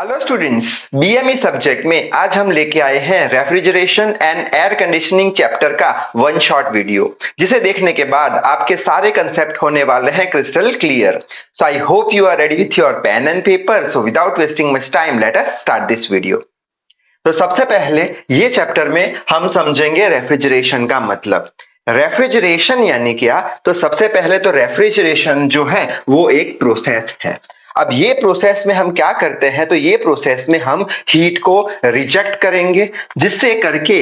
Hello students, BME subject में आज हम लेके आए हैं refrigeration and air conditioning chapter का वन शॉट वीडियो, जिसे देखने के बाद आपके सारे कंसेप्ट होने वाले हैं crystal clear. So I hope you are ready with your pen and paper. So without wasting much time let us start this video. तो सबसे पहले ये चैप्टर में हम समझेंगे रेफ्रिजरेशन का मतलब। रेफ्रिजरेशन यानी क्या? तो सबसे पहले तो रेफ्रिजरेशन जो है वो एक प्रोसेस है। अब ये प्रोसेस में हम क्या करते हैं? तो ये प्रोसेस में हम हीट को रिजेक्ट करेंगे, जिससे करके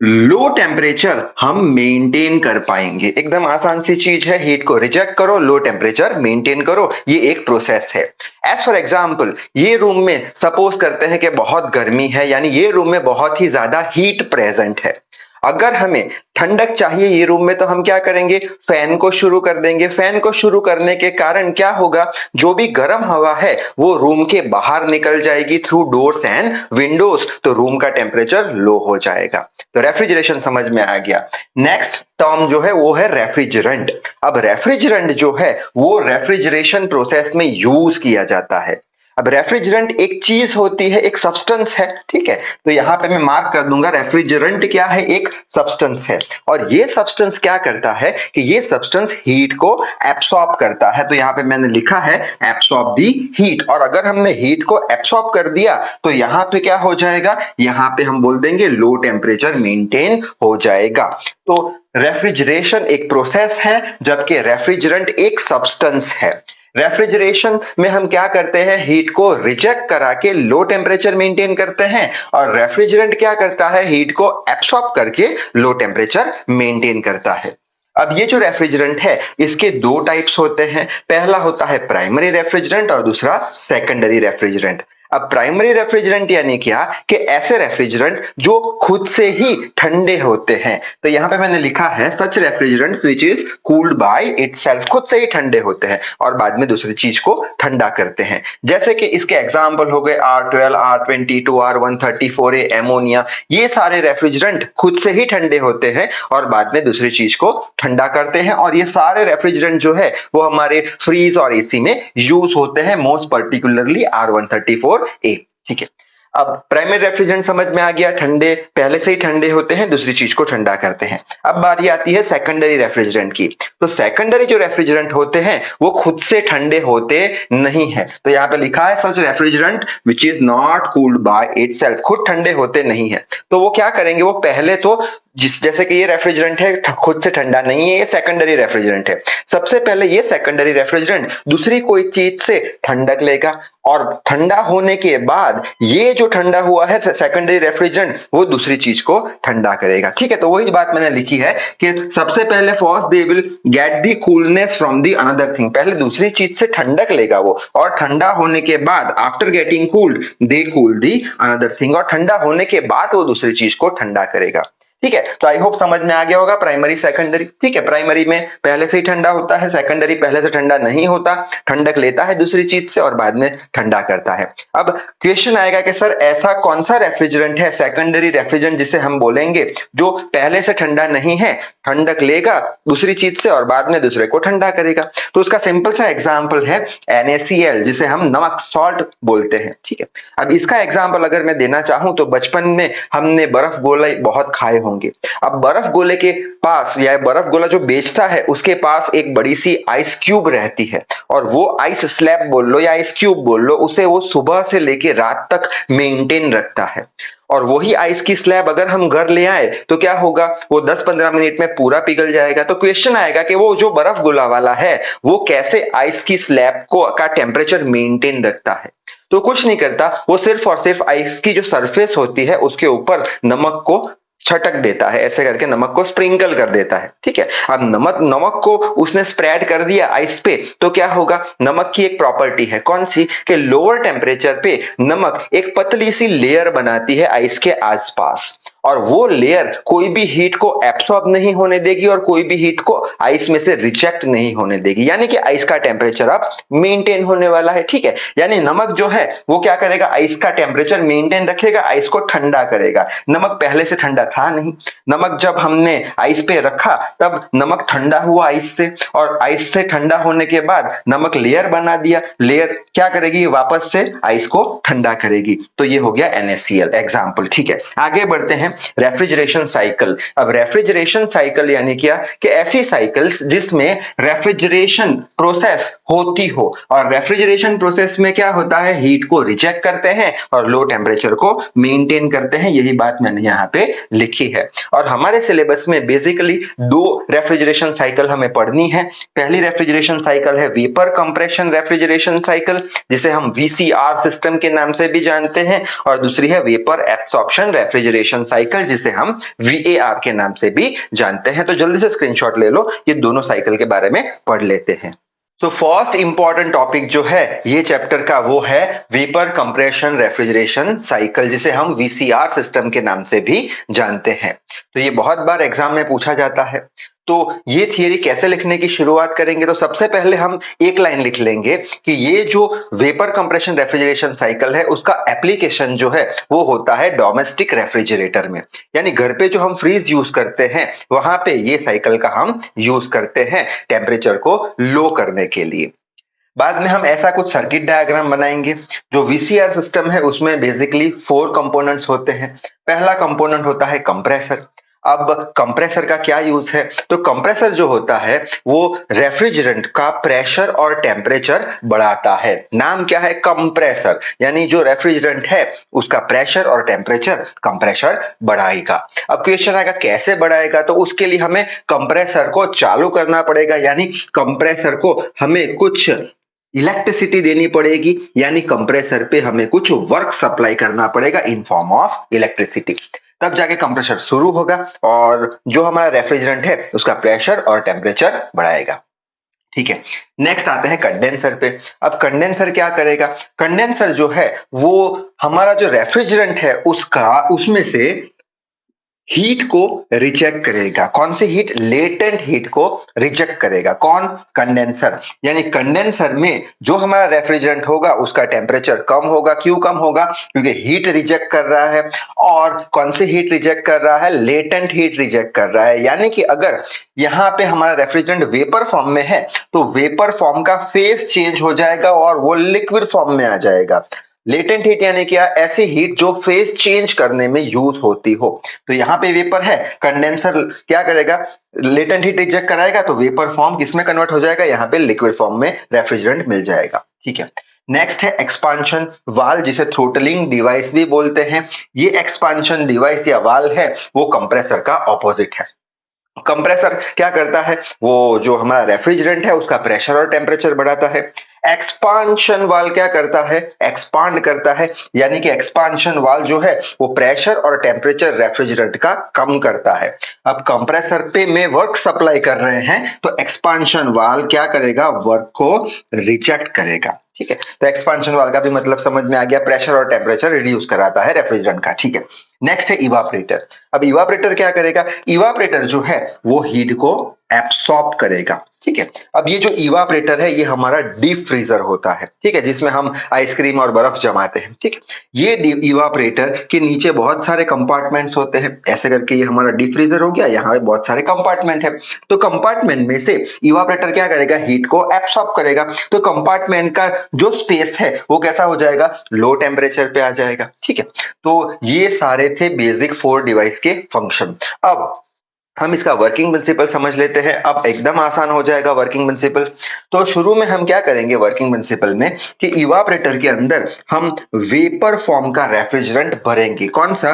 लो टेम्परेचर हम मेंटेन कर पाएंगे। एकदम आसान सी चीज है, हीट को रिजेक्ट करो, लो टेम्परेचर मेंटेन करो, ये एक प्रोसेस है। एज फॉर एग्जाम्पल, ये रूम में सपोज करते हैं कि बहुत गर्मी है, यानी ये रूम में बहुत ही ज्यादा हीट प्रेजेंट है। अगर हमें ठंडक चाहिए ये रूम में, तो हम क्या करेंगे? फैन को शुरू कर देंगे। फैन को शुरू करने के कारण क्या होगा? जो भी गर्म हवा है वो रूम के बाहर निकल जाएगी थ्रू डोर्स एंड विंडोज, तो रूम का टेम्परेचर लो हो जाएगा। तो रेफ्रिजरेशन समझ में आ गया। नेक्स्ट टर्म जो है वो है रेफ्रिजरेंट। अब रेफ्रिजरेंट जो है वो रेफ्रिजरेशन प्रोसेस में यूज किया जाता है। अब रेफ्रिजरेंट एक चीज होती है, एक सब्सटेंस है, ठीक है। तो यहां पे मैं मार्क कर दूंगा, रेफ्रिजरेंट क्या है? एक सब्सटेंस है। और ये सब्सटेंस क्या करता है कि ये सब्सटेंस हीट को एब्सॉर्ब करता है। तो यहां पे मैंने लिखा है एब्सॉर्ब दी हीट। और अगर हमने हीट को एब्सॉर्ब कर दिया तो यहां पे क्या हो जाएगा? यहां पे हम बोल देंगे लो टेम्परेचर मेंटेन हो जाएगा। तो रेफ्रिजरेशन एक प्रोसेस है, जबकि रेफ्रिजरेंट एक सब्सटेंस है। रेफ्रिजरेशन में हम क्या करते हैं? हीट को रिजेक्ट करा के लो टेम्परेचर मेंटेन करते हैं, और रेफ्रिजरेंट क्या करता है? हीट को एब्सॉर्ब करके लो टेम्परेचर मेंटेन करता है। अब ये जो रेफ्रिजरेंट है इसके दो टाइप्स होते हैं। पहला होता है प्राइमरी रेफ्रिजरेंट और दूसरा सेकेंडरी रेफ्रिजरेंट। अब प्राइमरी रेफ्रिजरेंट यानी क्या? कि ऐसे रेफ्रिजरेंट जो खुद से ही ठंडे होते हैं। तो यहां पे मैंने लिखा है such refrigerants which is cooled by itself, खुद से ही ठंडे होते हैं और बाद में दूसरी चीज को ठंडा करते हैं। जैसे कि इसके एग्जांपल हो गए R12, R22, R134A, एमोनिया। ये सारे रेफ्रिजरेंट खुद से ही ठंडे होते हैं और बाद में दूसरी चीज को ठंडा करते हैं। और ये सारे रेफ्रिजरेंट जो है वो हमारे फ्रीज और एसी में यूज होते हैं, मोस्ट पर्टिकुलरली R134A, ठीक है। अब प्राइमरी रेफ्रिजरेंट समझ में आ गया, ठंडे पहले से ही ठंडे होते हैं, दूसरी चीज को ठंडा करते हैं। अब बारी आती है सेकेंडरी रेफ्रिजरेंट की। तो सेकेंडरी जो रेफ्रिजरेंट होते हैं वो खुद से ठंडे होते नहीं है। तो यहाँ पे लिखा है such refrigerant which is not cooled by itself, खुद ठंडे होते नहीं है। तो वो क्या करेंगे? वो पहले तो जैसे कि ये रेफ्रिजरेंट है, खुद से ठंडा नहीं है, ये सेकेंडरी रेफ्रिजरेंट है। सबसे पहले ये सेकेंडरी रेफ्रिजरेंट दूसरी कोई चीज से ठंडक लेगा, और ठंडा होने के बाद ये जो ठंडा हुआ है सेकेंडरी रेफ्रिजरेंट वो दूसरी चीज को ठंडा करेगा, ठीक है। तो वही बात मैंने लिखी है कि सबसे पहले first they will get the coolness from the another thing, पहले दूसरी चीज से ठंडक लेगा वो, और ठंडा होने के बाद after getting cooled they cool the another thing, और ठंडा होने के बाद वो दूसरी चीज को ठंडा करेगा, ठीक है। तो आई होप समझ में आ गया होगा प्राइमरी सेकेंडरी, ठीक है। प्राइमरी में पहले से ही ठंडा होता है, सेकेंडरी पहले से ठंडा नहीं होता, ठंडक लेता है दूसरी चीज से और बाद में ठंडा करता है। अब क्वेश्चन आएगा कि सर ऐसा कौन सा रेफ्रिजरेंट है सेकेंडरी रेफ्रिजरेंट जिसे हम बोलेंगे जो पहले से ठंडा नहीं है, ठंडक लेगा दूसरी चीज से और बाद में दूसरे को ठंडा करेगा? तो उसका सिंपल सा एग्जाम्पल है NaCl, जिसे हम नमक सॉल्ट बोलते हैं, ठीक है। अब इसका एग्जाम्पल अगर मैं देना चाहूं तो बचपन में हमने बर्फ गोले बहुत खाए होंगे। अब बर्फ गोले के पास या बर्फ गोला जो बेचता है उसके पास एक बड़ी सी आइस क्यूब रहती है, और वो आइस स्लैब बोल लो या आइस क्यूब बोल लो, उसे वो सुबह से लेके रात तक मेंटेन रखता है। और वही आइस की स्लैब अगर हम घर ले आए तो क्या होगा? वो 10-15 मिनट में पूरा पिघल जाएगा। तो क्वेश्चन आएगा कि वो जो बर्फ गोला वाला है वो कैसे आइस की स्लैब को का टेम्परेचर मेंटेन रखता है? तो कुछ नहीं करता, वो सिर्फ और सिर्फ आइस की जो सरफेस होती है उसके ऊपर नमक को छटक देता है, ऐसे करके नमक को स्प्रिंकल कर देता है, ठीक है। अब नमक को उसने स्प्रेड कर दिया आइस पे, तो क्या होगा? नमक की एक प्रॉपर्टी है, कौन सी? कि लोअर टेम्परेचर पे नमक एक पतली सी लेयर बनाती है आइस के आसपास, और वो लेयर कोई भी हीट को एब्सॉर्ब नहीं होने देगी और कोई भी हीट को आइस में से रिजेक्ट नहीं होने देगी, यानी कि आइस का टेम्परेचर अब मेंटेन होने वाला है। ठीक है, यानी नमक जो है वो क्या करेगा, आइस का टेम्परेचर मेंटेन रखेगा, आइस को ठंडा करेगा। नमक पहले से ठंडा था नहीं, नमक जब हमने आइस पे रखा तब नमक ठंडा हुआ आइस से, और आइस से ठंडा होने के बाद नमक लेयर बना दिया, लेयर क्या करेगी, वापस से आइस को ठंडा करेगी। तो ये हो गया NaCl एग्जांपल। ठीक है, आगे बढ़ते हैं रेफ्रिजरेशन साइकिल। अब रेफ्रिजरेशन साइकिल यानी क्या, कि ऐसी साइकिल्स जिसमें रेफ्रिजरेशन प्रोसेस होती हो, और रेफ्रिजरेशन प्रोसेस में क्या होता है, हीट को रिजेक्ट करते हैं और लो टेम्परेचर को मेंटेन करते हैं। यही बात मैंने यहाँ पे लिखी है। और हमारे सिलेबस में बेसिकली 2 रेफ्रिजरेशन साइकिल हमें पढ़नी है। पहली रेफ्रिजरेशन साइकिल है वेपर कंप्रेशन रेफ्रिजरेशन साइकिल, जिसे हम VCR सिस्टम के नाम से भी जानते हैं, और दूसरी है वेपर एब्सॉर्प्शन रेफ्रिजरेशन साइकिल, जिसे हम VAR के नाम से भी जानते हैं। तो जल्दी से स्क्रीनशॉट ले लो, ये दोनों साइकिल के बारे में पढ़ लेते हैं। तो फर्स्ट इंपॉर्टेंट टॉपिक जो है ये चैप्टर का वो है वेपर कंप्रेशन रेफ्रिजरेशन साइकिल, जिसे हम VCR सिस्टम के नाम से भी जानते हैं। तो ये बहुत बार एग्जाम में पूछा जाता है। तो ये थियरी कैसे लिखने की शुरुआत करेंगे, तो सबसे पहले हम एक लाइन लिख लेंगे कि ये जो वेपर कंप्रेशन रेफ्रिजरेशन साइकिल है उसका एप्लीकेशन जो है वो होता है डोमेस्टिक रेफ्रिजरेटर में, यानी घर पे जो हम फ्रीज यूज करते हैं वहां पे ये साइकिल का हम यूज करते हैं टेम्परेचर को लो करने के लिए। बाद में हम ऐसा कुछ सर्किट डायग्राम बनाएंगे। जो VCR सिस्टम है उसमें बेसिकली 4 कंपोनेंट्स होते हैं। पहला कंपोनेंट होता है कंप्रेसर। अब कंप्रेसर का क्या यूज है, तो कंप्रेसर जो होता है वो रेफ्रिजरेंट का प्रेशर और टेम्परेचर बढ़ाता है। नाम क्या है, कंप्रेसर, यानी जो रेफ्रिजरेंट है उसका प्रेशर और टेम्परेचर कंप्रेसर बढ़ाएगा। अब क्वेश्चन आएगा कैसे बढ़ाएगा, तो उसके लिए हमें कंप्रेसर को चालू करना पड़ेगा, यानी कंप्रेसर को हमें कुछ इलेक्ट्रिसिटी देनी पड़ेगी, यानी कंप्रेसर पे हमें कुछ वर्क सप्लाई करना पड़ेगा इन फॉर्म ऑफ इलेक्ट्रिसिटी। तब जाके कंप्रेसर शुरू होगा और जो हमारा रेफ्रिजरेंट है उसका प्रेशर और टेम्परेचर बढ़ाएगा। ठीक है, नेक्स्ट आते हैं कंडेंसर पे। अब कंडेंसर क्या करेगा, कंडेंसर जो है वो हमारा जो रेफ्रिजरेंट है उसमें से हीट को रिजेक्ट करेगा। कौन सी हीट, लेटेंट हीट को रिजेक्ट करेगा। कौन, कंडेंसर। यानी कंडेंसर में जो हमारा रेफ्रिजरेंट होगा उसका टेम्परेचर कम होगा। क्यों कम होगा, क्योंकि हीट रिजेक्ट कर रहा है। और कौन सी हीट रिजेक्ट कर रहा है, लेटेंट हीट रिजेक्ट कर रहा है। यानी कि अगर यहाँ पे हमारा रेफ्रिजरेंट वेपर फॉर्म में है तो वेपर फॉर्म का फेस चेंज हो जाएगा और वो लिक्विड फॉर्म में आ जाएगा। लेटेंट हीट यानी क्या, ऐसी हीट जो फेज चेंज करने में यूज होती हो। तो यहाँ पे वेपर है, कंडेंसर क्या करेगा, लेटेंट हीट रिजेक्ट कराएगा तो वेपर फॉर्म किसमें कन्वर्ट हो जाएगा, यहाँ पे लिक्विड फॉर्म में रेफ्रिजरेंट मिल जाएगा। ठीक है, नेक्स्ट है एक्सपांशन वाल्व, जिसे थ्रोटलिंग डिवाइस भी बोलते हैं। ये एक्सपांशन डिवाइस या वाल्व है वो कंप्रेसर का ऑपोजिट है। कंप्रेसर क्या करता है, वो जो हमारा रेफ्रिजरेंट है उसका प्रेशर और टेम्परेचर बढ़ाता है। एक्सपांशन वाल्व क्या करता है, एक्सपांड करता है, यानी कि एक्सपांशन वाल्व जो है वो प्रेशर और टेम्परेचर रेफ्रिजरेंट का कम करता है। अब कंप्रेसर पे में वर्क सप्लाई कर रहे हैं तो एक्सपांशन वाल्व क्या करेगा, वर्क को रिजेक्ट करेगा। ठीक है, तो एक्सपांशन वाल्व का भी मतलब समझ में आ गया, प्रेशर और टेम्परेचर रिड्यूस कराता है रेफ्रिजरेंट का। ठीक है, नेक्स्ट है इवापरेटर। अब इवापरेटर क्या करेगा, इवापरेटर जो है वो हीट को एब्सॉर्ब करेगा। ठीक है, अब ये जो इवापरेटर है ये हमारा डीप फ्रीजर होता है। ठीक है, जिसमें हम आइसक्रीम और बर्फ जमाते हैं। ठीक है, ये इवापरेटर के नीचे बहुत सारे कंपार्टमेंट्स होते हैं। ऐसे करके ये हमारा डीप फ्रीजर हो गया, यहाँ पे बहुत सारे कंपार्टमेंट है। तो कंपार्टमेंट में से इवापरेटर क्या करेगा, हीट को एब्सॉर्ब करेगा। तो कंपार्टमेंट का जो स्पेस है वो कैसा हो जाएगा, लो टेम्परेचर पे आ जाएगा। ठीक है, तो ये सारे थे बेसिक 4 डिवाइस के फंक्शन। अब हम इसका वर्किंग प्रिंसिपल समझ लेते हैं। अब एकदम आसान हो जाएगा वर्किंग प्रिंसिपल। तो शुरू में हम क्या करेंगे वर्किंग प्रिंसिपल में, कि इवापरेटर के अंदर हम वेपर फॉर्म का रेफ्रिजरेंट भरेंगे। कौन सा,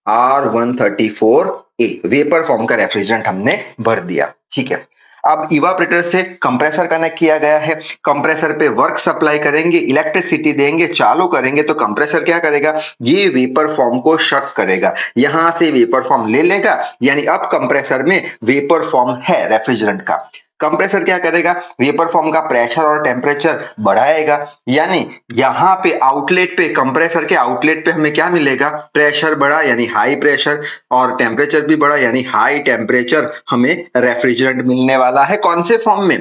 R134A वेपर फॉर्म का रेफ्रिजरेंट हमने भर दिया। ठीक है, अब इवापरेटर से कंप्रेसर कनेक्ट किया गया है। कंप्रेसर पे वर्क सप्लाई करेंगे, इलेक्ट्रिसिटी देंगे, चालू करेंगे तो कंप्रेसर क्या करेगा, ये वेपर फॉर्म को शक करेगा, यहां से वेपर फॉर्म ले लेगा। यानी अब कंप्रेसर में वेपर फॉर्म है रेफ्रिजरेंट का। कंप्रेसर क्या करेगा, वेपर फॉर्म का प्रेशर और टेम्परेचर बढ़ाएगा, यानी यहाँ पे आउटलेट पे, कंप्रेसर के आउटलेट पे हमें क्या मिलेगा, प्रेशर बढ़ा यानी हाई प्रेशर, और टेम्परेचर भी बढ़ा यानी हाई टेम्परेचर हमें रेफ्रिजरेंट मिलने वाला है। कौन से फॉर्म में,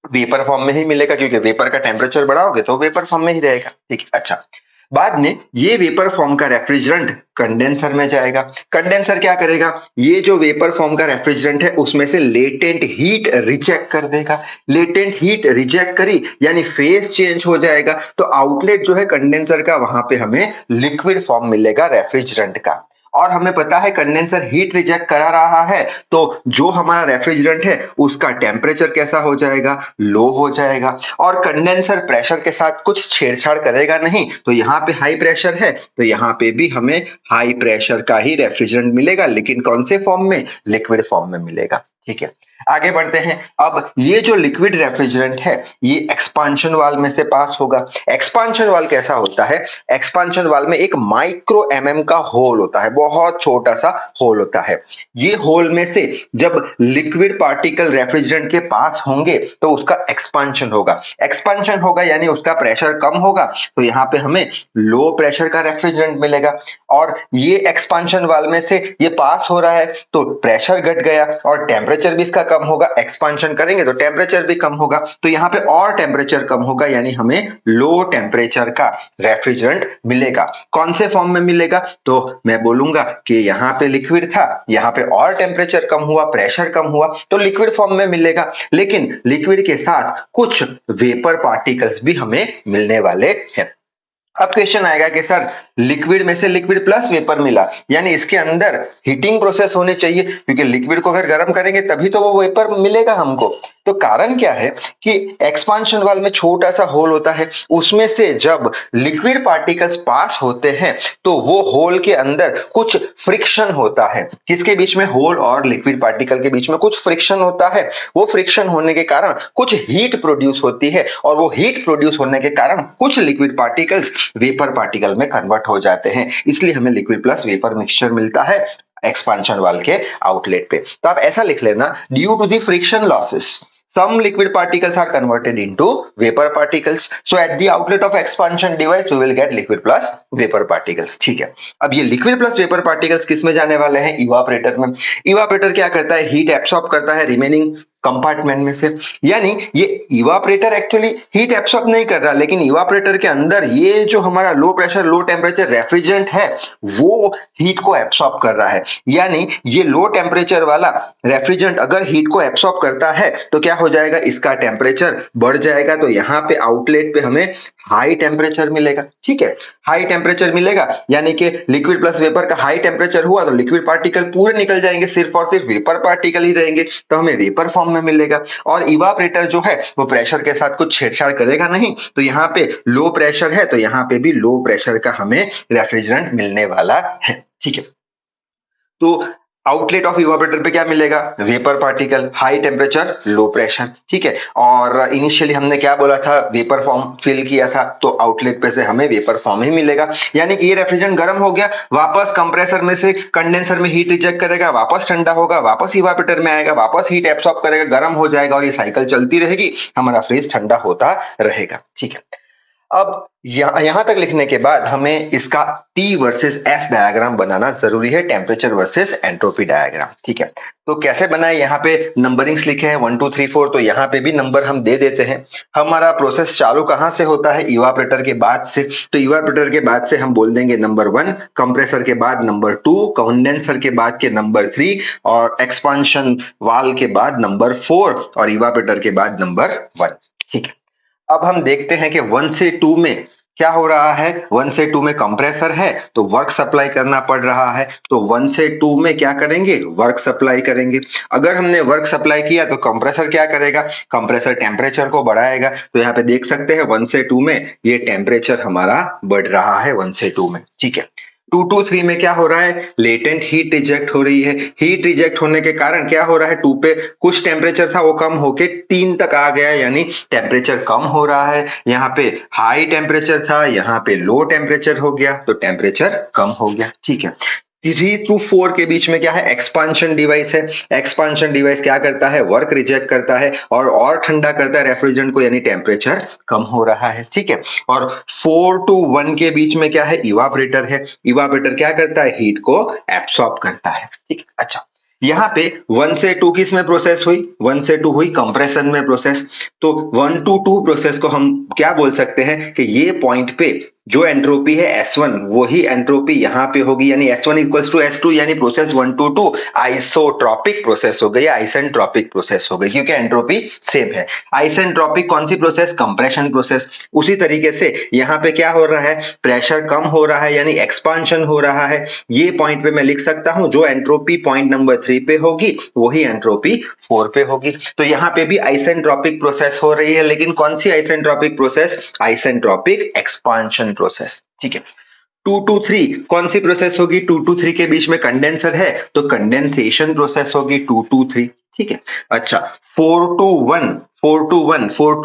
वेपर फॉर्म में ही मिलेगा, क्योंकि वेपर का टेम्परेचर बढ़ाओगे तो वेपर फॉर्म में ही रहेगा। ठीक है, अच्छा बाद में ये वेपर फॉर्म का रेफ्रिजरेंट कंडेंसर में जाएगा। कंडेंसर क्या करेगा, ये जो वेपर फॉर्म का रेफ्रिजरेंट है उसमें से लेटेंट हीट रिजेक्ट कर देगा। लेटेंट हीट रिजेक्ट करी यानी फेज चेंज हो जाएगा, तो आउटलेट जो है कंडेंसर का, वहां पे हमें लिक्विड फॉर्म मिलेगा रेफ्रिजरेंट का। और हमें पता है कंडेंसर हीट रिजेक्ट करा रहा है, तो जो हमारा रेफ्रिजरेंट है उसका टेम्परेचर कैसा हो जाएगा, लो हो जाएगा। और कंडेंसर प्रेशर के साथ कुछ छेड़छाड़ करेगा नहीं, तो यहाँ पे हाई प्रेशर है तो यहाँ पे भी हमें हाई प्रेशर का ही रेफ्रिजरेंट मिलेगा, लेकिन कौन से फॉर्म में, लिक्विड फॉर्म में मिलेगा। ठीक है, आगे बढ़ते हैं। अब ये जो लिक्विड रेफ्रिजरेंट है ये एक्सपांशन वाल्व में से पास होगा। एक्सपांशन वाल्व कैसा होता है, एक्सपांशन वाल्व में एक माइक्रो का होल होता है, बहुत छोटा सा होल होता है। ये होल में से जब लिक्विड पार्टिकल रेफ्रिजरेंट के पास होंगे तो उसका एक्सपांशन होगा। एक्सपांशन होगा यानी उसका प्रेशर कम होगा, तो यहाँ पे हमें लो प्रेशर का रेफ्रिजरेंट मिलेगा। और ये एक्सपांशन वाल्व में से ये पास हो रहा है तो प्रेशर घट गया और टेम्परेचर भी इसका कम होगा। एक्सपांशन करेंगे तो टेम्परेचर भी कम होगा, तो यहाँ पे और टेम्परेचर कम होगा यानी हमें लो टेम्परेचर का रेफ्रिजरेंट मिलेगा। कौन से फॉर्म में मिलेगा, तो मैं बोलूंगा कि यहाँ पे लिक्विड था, यहाँ पे और टेम्परेचर कम हुआ, प्रेशर कम हुआ, तो लिक्विड फॉर्म में मिलेगा। लेकिन लिक्विड के साथ कुछ वेपर पार्टिकल्स भी हमें मिलने वाले हैं। अब क्वेश्चन आएगा कि सर लिक्विड में से लिक्विड प्लस वेपर मिला, यानी इसके अंदर हीटिंग प्रोसेस होनी चाहिए, क्योंकि लिक्विड को अगर गर्म करेंगे तभी तो वो वेपर मिलेगा हमको। तो कारण क्या है कि एक्सपांशन वाल्व में छोटा सा होल होता है, उसमें से जब लिक्विड पार्टिकल्स पास होते हैं तो वो होल के अंदर कुछ फ्रिक्शन होता है। किसके बीच में, होल और लिक्विड पार्टिकल के बीच में कुछ फ्रिक्शन होता है। वो फ्रिक्शन होने के कारण कुछ हीट प्रोड्यूस होती है, और वो हीट प्रोड्यूस होने के कारण कुछ लिक्विड पार्टिकल्स वेपर पार्टिकल में कन्वर्ट हो जाते हैं, इसलिए हमें लिक्विड प्लस वेपर मिक्सचर मिलता है एक्सपांशन वाल्व के आउटलेट पे। तो आप ऐसा लिख लेना, due to the friction losses some liquid particles are converted into vapor particles, so at the outlet of expansion device we will get liquid plus vapor particles। ठीक है, अब ये liquid plus vapor particles किस में जाने वाले हैं, evaporator में। इवापोरेटर क्या करता है, हीट एब्सॉर्ब करता है रिमेनिंग कंपार्टमेंट में से, यानी ये इवापोरेटर एक्चुअली हीट एब्सॉर्ब नहीं कर रहा, लेकिन इवापोरेटर के अंदर ये जो हमारा low pressure low temperature refrigerant है वो हीट को एब्सॉर्ब कर रहा है। यानी ये लो टेम्परेचर वाला रेफ्रिजरेंट अगर हीट को एब्सॉर्ब करता है तो क्या हो जाएगा, इसका टेम्परेचर बढ़ जाएगा, तो यहाँ पे आउटलेट पे हमें हाई टेम्परेचर मिलेगा। ठीक है, हाई टेम्परेचर मिलेगा यानी कि लिक्विड प्लस वेपर का हाई टेम्परेचर हुआ तो लिक्विड पार्टिकल पूरे निकल जाएंगे, सिर्फ और सिर्फ वेपर पार्टिकल ही रहेंगे, तो हमें वेपर फॉर्म में मिलेगा। और इवापोरेटर जो है वो प्रेशर के साथ कुछ छेड़छाड़ करेगा नहीं, तो यहाँ पे लो प्रेशर है तो यहाँ पे भी लो प्रेशर का हमें रेफ्रिजरेंट मिलने वाला है। ठीक है, तो आउटलेट ऑफ इवापोरेटर पे क्या मिलेगा, vapour particle, high temperature low pressure. ठीक है, और इनिशियली हमने क्या बोला था, वेपर फॉर्म फिल किया था, तो आउटलेट पे से हमें वेपर फॉर्म ही मिलेगा। यानी कि ये रेफ्रिजरेंट गर्म हो गया, वापस कंप्रेसर में से कंडेंसर में हीट रिजेक्ट करेगा, वापस ठंडा होगा, वापस इवापोरेटर में आएगा, वापस हीट एब्सॉर्ब करेगा, गर्म हो जाएगा, और ये साइकिल चलती रहेगी, हमारा फ्रिज ठंडा होता रहेगा। ठीक है, अब यहां तक लिखने के बाद हमें इसका T वर्सेस S डायग्राम बनाना जरूरी है, टेम्परेचर वर्सेस एंट्रोपी डायग्राम। ठीक है, तो कैसे बनाए, यहाँ पे नंबरिंग्स लिखे हैं 1 2 3 4, तो यहाँ पे भी नंबर हम दे देते हैं। हमारा प्रोसेस चालू कहां से होता है, इवापोरेटर के बाद से, तो इवापोरेटर के बाद से हम बोल देंगे नंबर 1, कंप्रेसर के बाद नंबर 2, कंडेंसर के बाद के नंबर 3, और एक्सपांशन वाल्व के बाद नंबर 4, और इवापोरेटर के बाद नंबर 1। ठीक है, अब हम देखते हैं कि 1 से 2 में क्या हो रहा है। 1 से 2 में कंप्रेसर है तो वर्क सप्लाई करना पड़ रहा है, तो 1 से 2 में क्या करेंगे, वर्क सप्लाई करेंगे। अगर हमने वर्क सप्लाई किया तो कंप्रेसर क्या करेगा, कंप्रेसर टेम्परेचर को बढ़ाएगा, तो यहाँ पे देख सकते हैं 1 से 2 में ये टेम्परेचर हमारा बढ़ रहा है 1 से 2 में। ठीक है, 2 to 3 में क्या हो रहा है, लेटेंट हीट रिजेक्ट हो रही है। हीट रिजेक्ट होने के कारण क्या हो रहा है, 2 पे कुछ टेम्परेचर था वो कम होके 3 तक आ गया, यानी टेम्परेचर कम हो रहा है। यहाँ पे हाई टेम्परेचर था, यहाँ पे लो टेम्परेचर हो गया, तो टेम्परेचर कम हो गया। ठीक है, 3 to 4 के बीच में क्या है, एक्सपांशन डिवाइस है। एक्सपांशन डिवाइस क्या करता है, वर्क रिजेक्ट करता है और ठंडा करता है रेफ्रिजरेंट को, यानी टेम्परेचर कम हो रहा है, ठीक है। और 4 to 1 के बीच में क्या है, इवापोरेटर है। इवापोरेटर क्या करता है, हीट को एब्सॉर्ब करता है, ठीक है। अच्छा, यहाँ पे 1 से 2 किस में प्रोसेस हुई, 1 से 2 हुई कंप्रेशन में प्रोसेस। तो 1 to 2 प्रोसेस को हम क्या बोल सकते हैं कि ये पॉइंट पे जो एंट्रोपी है S1 वही एंट्रोपी यहाँ पे होगी, यानी S1 इक्वल्स टू S2, यानी प्रोसेस 1 to 2 आइसोट्रॉपिक प्रोसेस हो गई या आइसेंट्रॉपिक प्रोसेस हो गई, क्योंकि एंट्रोपी सेम है। आइसेंट्रॉपिक कौन सी प्रोसेस, कंप्रेशन प्रोसेस। उसी तरीके से यहाँ पे क्या हो रहा है, प्रेशर कम हो रहा है, यानी एक्सपांशन हो रहा है। ये पॉइंट पे मैं लिख सकता हूं जो एंट्रोपी पॉइंट नंबर 3 पे होगी वही एंट्रोपी 4 पे होगी। तो यहाँ पे भी आइसेंट्रॉपिक प्रोसेस हो रही है, लेकिन कौन सी isentropic process, isentropic expansion process, ठीक है। 2 to 3 कौन सी प्रोसेस होगी, 2 to 3 के बीच में कंडेंसर है तो कंडेंसेशन प्रोसेस होगी 2 to 3, ठीक है। अच्छा, 4 to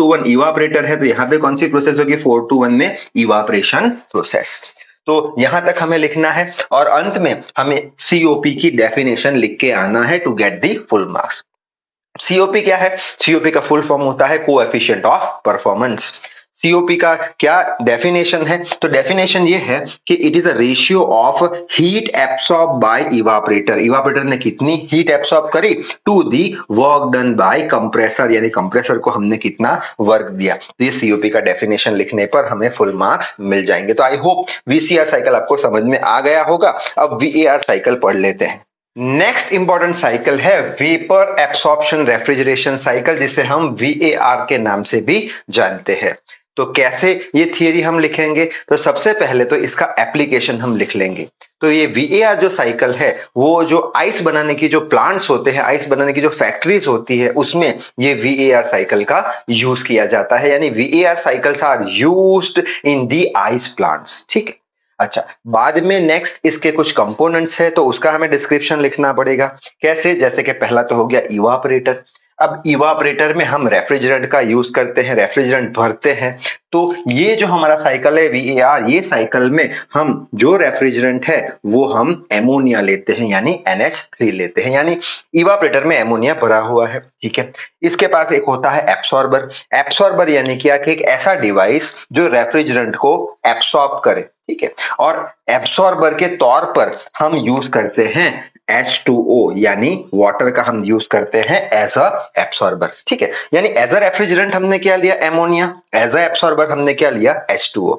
1 इवापोरेटर है तो यहाँ पे कौन सी प्रोसेस होगी, 4 to 1 में इवापोरेशन प्रोसेस। तो यहां तक हमें लिखना है और अंत में हमें सीओपी की डेफिनेशन लिख के आना है to get the full marks. COP क्या है, सीओपी का फुल फॉर्म होता है कोएफिशिएंट ऑफ परफॉर्मेंस। सीओपी का क्या डेफिनेशन है, तो डेफिनेशन ये है कि it is a ratio of heat absorb by evaporator. Evaporator ने कितनी हीट एब्सॉर्ब करी to the work done by compressor, यानी कंप्रेसर को हमने कितना वर्क दिया। तो ये सीओपी का डेफिनेशन लिखने पर हमें फुल मार्क्स मिल जाएंगे। तो आई होप वीसीआर साइकिल आपको समझ में आ गया होगा। अब वीएआर साइकिल पढ़ लेते हैं। नेक्स्ट इंपॉर्टेंट साइकिल है वेपर एब्सॉर्प्शन रेफ्रिजरेशन साइकिल, जिसे हम VAR के नाम से भी जानते हैं। तो कैसे ये थियरी हम लिखेंगे, तो सबसे पहले तो इसका एप्लीकेशन हम लिख लेंगे। तो ये VAR जो साइकिल है वो जो आइस बनाने की जो प्लांट्स होते हैं, आइस बनाने की जो फैक्ट्रीज होती है उसमें ये VAR साइकिल का यूज किया जाता है, यानी VAR cycles are used in the ice plants, ठीक है। अच्छा, बाद में नेक्स्ट इसके कुछ कंपोनेंट्स है तो उसका हमें डिस्क्रिप्शन लिखना पड़ेगा। कैसे, जैसे कि पहला तो हो गया इवापोरेटर। अब इवापोरेटर में हम रेफ्रिजरेंट का यूज करते हैं, रेफ्रिजरेंट भरते हैं। तो ये जो हमारा साइकिल है VAR, ये साइकिल में हम जो रेफ्रिजरेंट है वो हम एमोनिया लेते हैं, यानी NH3 लेते हैं, यानी इवापोरेटर में एमोनिया भरा हुआ है, ठीक है। इसके पास एक होता है एब्सॉर्बर। एब्सॉर्बर यानी क्या कि एक ऐसा डिवाइस जो रेफ्रिजरेंट को एब्सॉर्ब करे, ठीक है। और एब्सॉर्बर के तौर पर हम यूज करते हैं H2O, यानी वाटर का हम यूज करते हैं एज अ एब्सॉर्बर, ठीक है। यानी एज अ रेफ्रिजरेंट हमने क्या लिया, एमोनिया। एज अ एब्सॉर्बर हमने क्या लिया, H2O।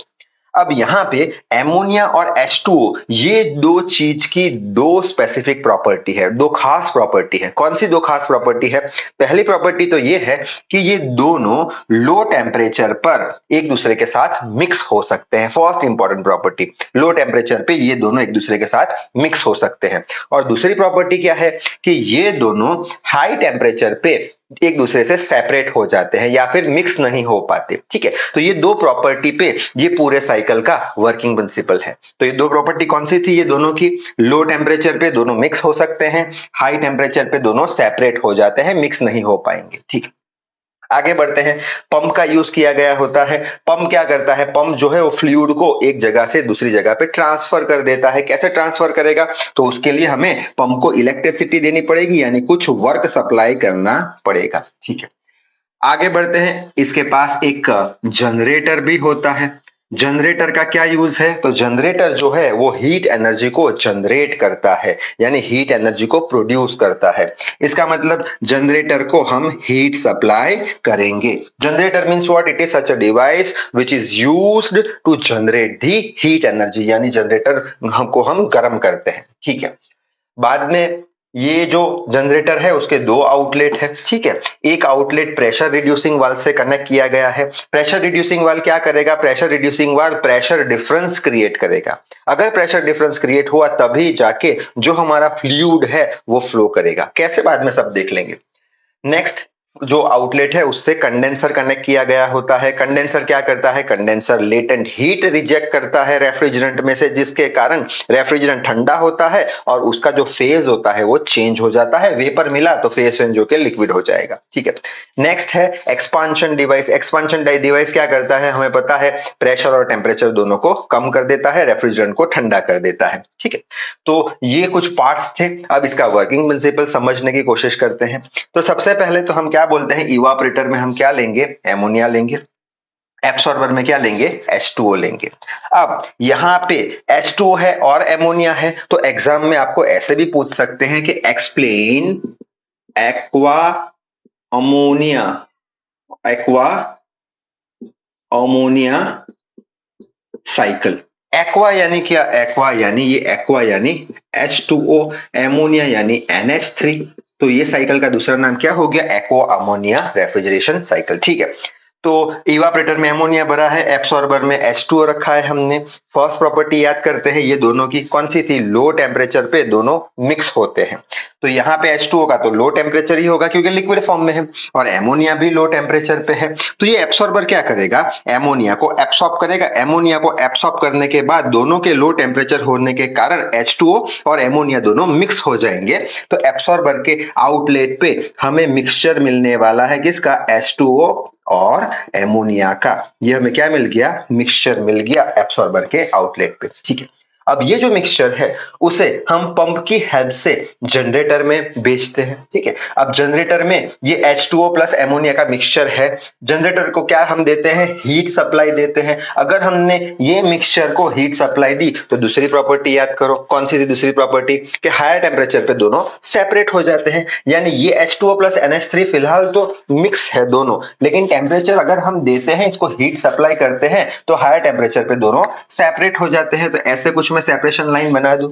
अब यहाँ पे एमोनिया और H2O ये दो चीज की दो स्पेसिफिक प्रॉपर्टी है, दो खास प्रॉपर्टी है। कौन सी दो खास प्रॉपर्टी है, पहली प्रॉपर्टी तो ये है कि ये दोनों लो टेम्परेचर पर एक दूसरे के साथ मिक्स हो सकते हैं। First important property, low temperature पे ये दोनों एक दूसरे के साथ मिक्स हो सकते हैं। और दूसरी प्रॉपर्टी क्या है कि ये दोनों हाई टेम्परेचर पे एक दूसरे से सेपरेट हो जाते हैं या फिर मिक्स नहीं हो पाते, ठीक है। तो ये दो प्रॉपर्टी पे ये पूरे साइकिल का वर्किंग प्रिंसिपल है। तो ये दो प्रॉपर्टी कौन सी थी, ये दोनों की, लो टेम्परेचर पे दोनों मिक्स हो सकते हैं, हाई टेम्परेचर पे दोनों सेपरेट हो जाते हैं, मिक्स नहीं हो पाएंगे, ठीक है। आगे बढ़ते हैं, पंप का यूज किया गया होता है। पंप क्या करता है, पंप जो है वो फ्लूइड को एक जगह से दूसरी जगह पे ट्रांसफर कर देता है। कैसे ट्रांसफर करेगा, तो उसके लिए हमें पंप को इलेक्ट्रिसिटी देनी पड़ेगी, यानी कुछ वर्क सप्लाई करना पड़ेगा, ठीक है। आगे बढ़ते हैं, इसके पास एक जनरेटर भी होता है। जनरेटर का क्या यूज है, तो जनरेटर जो है वो हीट एनर्जी को जनरेट करता है, यानी हीट एनर्जी को प्रोड्यूस करता है। इसका मतलब जनरेटर को हम हीट सप्लाई करेंगे। Generator means what, it is such a device which is used to generate the heat energy, यानी जनरेटर हमको हम गर्म करते हैं, ठीक है। बाद में ये जो जनरेटर है उसके दो आउटलेट है, ठीक है। एक आउटलेट प्रेशर रिड्यूसिंग वाल्व से कनेक्ट किया गया है। प्रेशर रिड्यूसिंग वाल्व क्या करेगा, pressure reducing valve pressure difference create करेगा। अगर प्रेशर डिफरेंस क्रिएट हुआ तभी जाके जो हमारा फ्लूइड है वो फ्लो करेगा। कैसे, बाद में सब देख लेंगे। नेक्स्ट, जो आउटलेट है उससे कंडेंसर कनेक्ट किया गया होता है। कंडेंसर क्या करता है, कंडेंसर लेटेंट हीट रिजेक्ट करता है रेफ्रिजरेंट में से, जिसके कारण रेफ्रिजरेंट ठंडा होता है और उसका जो फेज होता है वो चेंज हो जाता है। वेपर मिला तो फेज चेंज होकर लिक्विड हो जाएगा। ठीक है, नेक्स्ट है एक्सपांशन डिवाइस। एक्सपांशन डिवाइस क्या करता है, हमें पता है प्रेशर और टेम्परेचर दोनों को कम कर देता है, रेफ्रिजरेंट को ठंडा कर देता है। ठीक है, तो ये कुछ पार्ट्स थे। अब इसका वर्किंग प्रिंसिपल समझने की कोशिश करते हैं। तो सबसे पहले तो हम क्या बोलते हैं, इवापोरेटर में हम क्या लेंगे, एमोनिया लेंगे। एब्सॉर्बर में क्या लेंगे, H2O लेंगे। अब यहाँ पे H2O है और एमोनिया है, तो एग्जाम में आपको ऐसे भी पूछ सकते हैं कि explain aqua ammonia, aqua ammonia cycle. Aqua यानी क्या, एक्वा यानी ये एक्वा यानी H2O, एमोनिया यानी NH3, तो ये साइकिल का दूसरा नाम क्या हो गया, एक्वा अमोनिया रेफ्रिजरेशन साइकिल। ठीक है, तो इवापोरेटर में एमोनिया भरा है, एब्सॉर्बर में H2O रखा है हमने। फर्स्ट प्रॉपर्टी याद करते हैं ये दोनों की, कौन सी थी, लो टेम्परेचर पे दोनों मिक्स होते हैं। तो यहाँ पे H2O का तो लो टेम्परेचर ही होगा क्योंकि लिक्विड फॉर्म में है, और एमोनिया भी लो टेम्परेचर पे है। तो ये एब्सॉर्बर क्या करेगा, एमोनिया को एब्सॉर्ब करेगा। एमोनिया को एब्सॉर्ब करने के बाद दोनों के लो टेम्परेचर होने के कारण H2O और एमोनिया दोनों मिक्स हो जाएंगे। तो एब्सॉर्बर के आउटलेट पे हमें मिक्सचर मिलने वाला है किसका, H2O और एमोनिया का। ये हमें क्या मिल गया, मिक्सचर मिल गया एब्सॉर्बर के आउटलेट पे। ठीक है, अब ये जो मिक्सचर है उसे हम पंप की हेल्प से जनरेटर में बेचते हैं। ठीक है, अब जनरेटर में ये H2O प्लस एमोनिया का मिक्सचर है, जनरेटर को क्या हम देते हैं, हीट सप्लाई देते हैं। अगर हमने ये मिक्सचर को हीट सप्लाई दी तो दूसरी प्रॉपर्टी याद करो, कौन सी थी दूसरी प्रॉपर्टी, कि हायर टेम्परेचर पे दोनों सेपरेट हो जाते हैं। यानी ये H2O प्लस NH3 फिलहाल तो मिक्स है दोनों, लेकिन टेम्परेचर अगर हम देते हैं, इसको हीट सप्लाई करते हैं तो हायर टेम्परेचर पे दोनों सेपरेट हो जाते हैं। तो ऐसे कुछ मैं सेपरेशन लाइन बना दूं,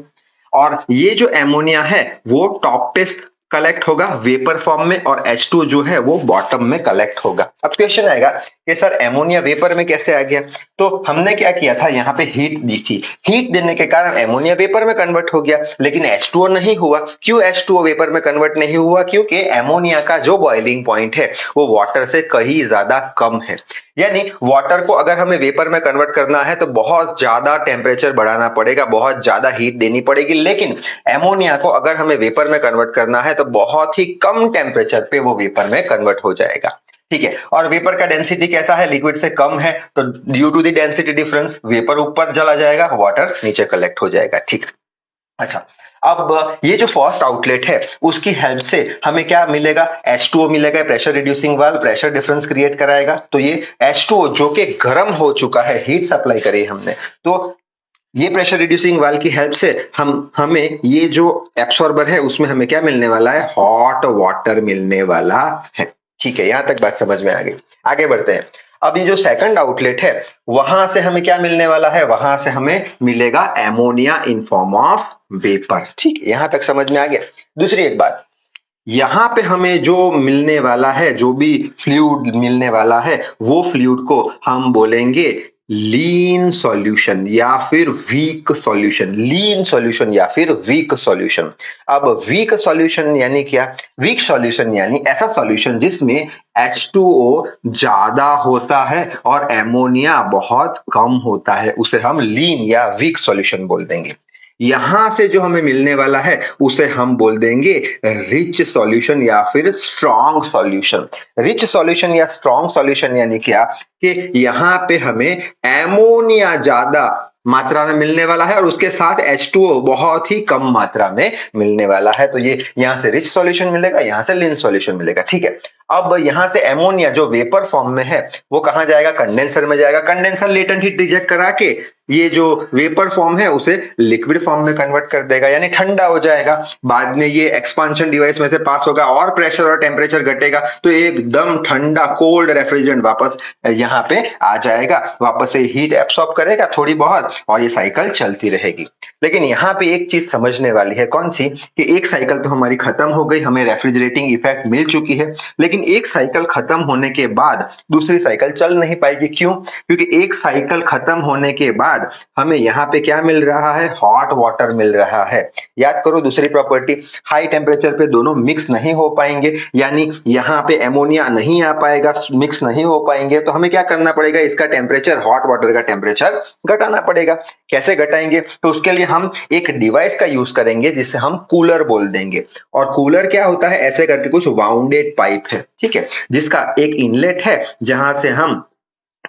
और ये जो एमोनिया है वो टॉप पे कलेक्ट होगा वेपर फॉर्म में, और H2 जो है वो बॉटम में कलेक्ट होगा। अब क्वेश्चन आएगा कि सर एमोनिया वेपर में कैसे आ गया, तो हमने क्या किया था, यहाँ पे हीट दी थी, हीट देने के कारण एमोनिया वेपर में कन्वर्ट हो गया, लेकिन H2O नहीं हुआ। क्यों H2O वेपर में कन्वर्ट नहीं हुआ, क्योंकि एमोनिया का जो बॉइलिंग पॉइंट है वो वाटर से कहीं ज्यादा कम है। यानी वाटर को अगर हमें वेपर में कन्वर्ट करना है तो बहुत ज्यादा टेम्परेचर बढ़ाना पड़ेगा, बहुत ज्यादा हीट देनी पड़ेगी, लेकिन एमोनिया को अगर हमें वेपर में कन्वर्ट करना है तो बहुत ही कम टेम्परेचर पे वो वेपर में कन्वर्ट हो जाएगा। ठीक है, और वेपर का डेंसिटी कैसा है, लिक्विड से कम है, तो due to the density difference vapour ऊपर चला जाएगा, वाटर नीचे कलेक्ट हो जाएगा। ठीक, अच्छा, अब ये जो फर्स्ट आउटलेट है उसकी हेल्प से हमें क्या मिलेगा, H2O मिलेगा, pressure reducing valve pressure difference create कराएगा। तो ये H2O जो कि गर्म हो चुका है, हीट सप्लाई करी हमने, तो ये प्रेशर रिड्यूसिंग वाल्व की हेल्प से हमें ये जो एब्सॉर्बर है उसमें हमें क्या मिलने वाला है, हॉट वाटर मिलने वाला है। ठीक है, यहां तक बात समझ में आ गई। आगे बढ़ते हैं। अब ये जो सेकंड आउटलेट है वहां से हमें क्या मिलने वाला है, वहां से हमें मिलेगा ammonia in form of vapour. ठीक है, यहां तक समझ में आ गया। दूसरी एक बात, यहाँ पे हमें जो मिलने वाला है, जो भी फ्लूइड मिलने वाला है, वो फ्लूइड को हम बोलेंगे लीन सॉल्यूशन या फिर वीक सॉल्यूशन, लीन सॉल्यूशन या फिर वीक सॉल्यूशन। अब वीक सॉल्यूशन यानी क्या, वीक सॉल्यूशन यानी ऐसा सॉल्यूशन जिसमें H2O ज्यादा होता है और एमोनिया बहुत कम होता है, उसे हम लीन या वीक सॉल्यूशन बोल देंगे। यहां से जो हमें मिलने वाला है उसे हम बोल देंगे रिच सॉल्यूशन या फिर स्ट्रॉन्ग सॉल्यूशन। रिच सॉल्यूशन या स्ट्रॉन्ग सॉल्यूशन यानी क्या, कि यहां पे हमें एमोनिया ज्यादा मात्रा में मिलने वाला है और उसके साथ H2O बहुत ही कम मात्रा में मिलने वाला है। तो ये यहां से रिच सॉल्यूशन मिलेगा, यहां से लीन सॉल्यूशन मिलेगा। ठीक है, अब यहां से एमोनिया जो वेपर फॉर्म में है वो कहां जाएगा, कंडेंसर में जाएगा। कंडेंसर लेटेंट हीट रिजेक्ट करा के ये जो वेपर फॉर्म है उसे लिक्विड फॉर्म में कन्वर्ट कर देगा, यानी ठंडा हो जाएगा। बाद में ये एक्सपांशन डिवाइस में से पास होगा और प्रेशर और टेम्परेचर घटेगा तो एकदम ठंडा कोल्ड रेफ्रिजरेंट वापस यहाँ पे आ जाएगा, वापस से हीट एब्सॉर्ब करेगा थोड़ी बहुत और ये साइकिल चलती रहेगी। लेकिन यहाँ पे एक चीज समझने वाली है, कौन सी, कि एक साइकिल तो हमारी खत्म हो गई, हमें रेफ्रिजरेटिंग इफेक्ट मिल चुकी है, लेकिन एक साइकिल खत्म होने के बाद दूसरी साइकिल चल नहीं पाएगी। क्यों? क्योंकि एक साइकिल खत्म होने के बाद हमें यहाँ पे क्या मिल रहा है, हॉट वाटर मिल रहा है। याद करो दूसरी प्रॉपर्टी, हाई टेम्परेचर पे दोनों मिक्स नहीं हो पाएंगे, यानी यहाँ पे एमोनिया नहीं आ पाएगा, मिक्स नहीं हो पाएंगे, तो हमें क्या करना पड़ेगा, इसका टेम्परेचर, हॉट वाटर का टेम्परेचर घटाना पड़ेगा। कैसे घटाएंगे? तो उसके लिए हम एक डिवाइस का यूज करेंगे जिसे हम कूलर बोल देंगे। और कूलर क्या होता है, ऐसे करके कुछ वाउंडेड पाइप है, ठीक है, जिसका एक इनलेट है जहां से हम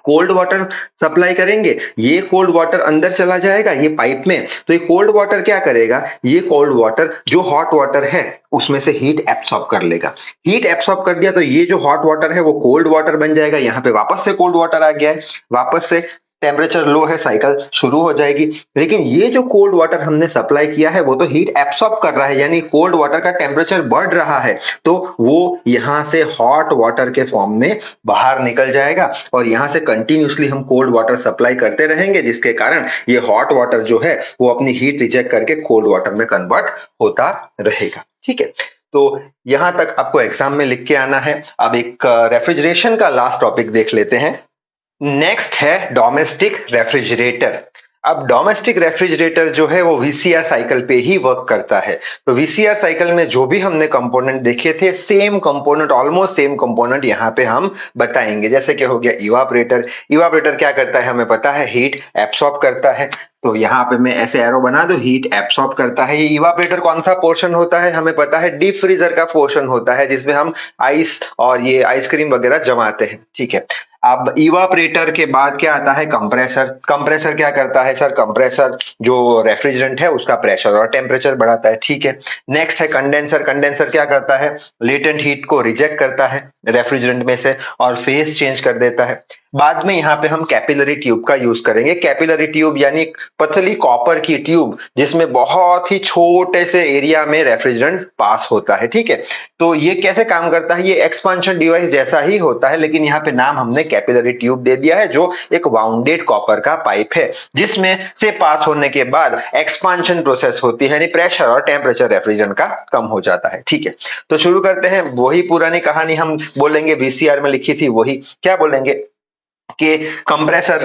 कोल्ड वाटर सप्लाई करेंगे। ये कोल्ड वाटर अंदर चला जाएगा ये पाइप में, तो ये कोल्ड वाटर क्या करेगा, ये कोल्ड वाटर जो हॉट वाटर है उसमें से हीट एब्सॉर्ब कर लेगा। हीट एब्सॉर्ब कर दिया तो ये जो हॉट वाटर है वो कोल्ड वाटर बन जाएगा। यहाँ पे वापस से कोल्ड वाटर आ गया है, वापस से टेम्परेचर लो है, साइकिल शुरू हो जाएगी। लेकिन ये जो कोल्ड वाटर हमने सप्लाई किया है वो तो हीट एब्सॉर्ब कर रहा है, यानी कोल्ड वाटर का टेम्परेचर बढ़ रहा है, तो वो यहां से हॉट वाटर के फॉर्म में बाहर निकल जाएगा और यहां से कंटिन्यूसली हम कोल्ड वाटर सप्लाई करते रहेंगे, जिसके कारण ये हॉट वाटर जो है वो अपनी हीट रिजेक्ट करके कोल्ड वाटर में कन्वर्ट होता रहेगा। ठीक है, तो यहां तक आपको एग्जाम में लिख के आना है। अब एक रेफ्रिजरेशन का लास्ट टॉपिक देख लेते हैं। नेक्स्ट है डोमेस्टिक रेफ्रिजरेटर। अब डोमेस्टिक रेफ्रिजरेटर जो है वो वीसीआर साइकिल पे ही वर्क करता है। तो वीसीआर साइकिल में जो भी हमने कंपोनेंट देखे थे, same component, almost same component यहाँ पे हम बताएंगे। जैसे कि हो गया इवापरेटर। इवापरेटर क्या करता है हमें पता है, हीट एब्सॉर्ब करता है। तो यहाँ पे मैं ऐसे एरो बना दो, हीट एब्सॉर्ब करता है। ये इवापरेटर कौन सा पोर्शन होता है हमें पता है, डीप फ्रीजर का पोर्शन होता है जिसमें हम आइस और ये आइसक्रीम वगैरह जमाते हैं। ठीक है, अब इवापरेटर के बाद क्या आता है, कंप्रेसर। कंप्रेसर क्या करता है सर, कंप्रेसर जो रेफ्रिजरेंट है उसका प्रेशर और टेम्परेचर बढ़ाता है। ठीक है, नेक्स्ट है कंडेंसर। कंडेंसर क्या करता है, लेटेंट हीट को रिजेक्ट करता है रेफ्रिजरेंट में से और फेस चेंज कर देता है। बाद में यहाँ पे हम कैपिलरी ट्यूब का यूज करेंगे। कैपिलरी ट्यूब यानी पतली कॉपर की ट्यूब जिसमें बहुत ही छोटे से एरिया में रेफ्रिजरेंट पास होता है। ठीक है, तो ये कैसे काम करता है, ये एक्सपांशन डिवाइस जैसा ही होता है, लेकिन यहाँ पे नाम हमने कैपिलरी ट्यूब दे दिया है, जो एक वाउंडेड कॉपर का पाइप है जिसमें से पास होने के बाद एक्सपांशन प्रोसेस होती है, यानी प्रेशर और टेम्परेचर रेफ्रिजरेंट का कम हो जाता है। ठीक है, तो शुरू करते हैं। वही पुरानी कहानी हम बोलेंगे, वीसीआर में लिखी थी वही। क्या बोलेंगे कि कंप्रेसर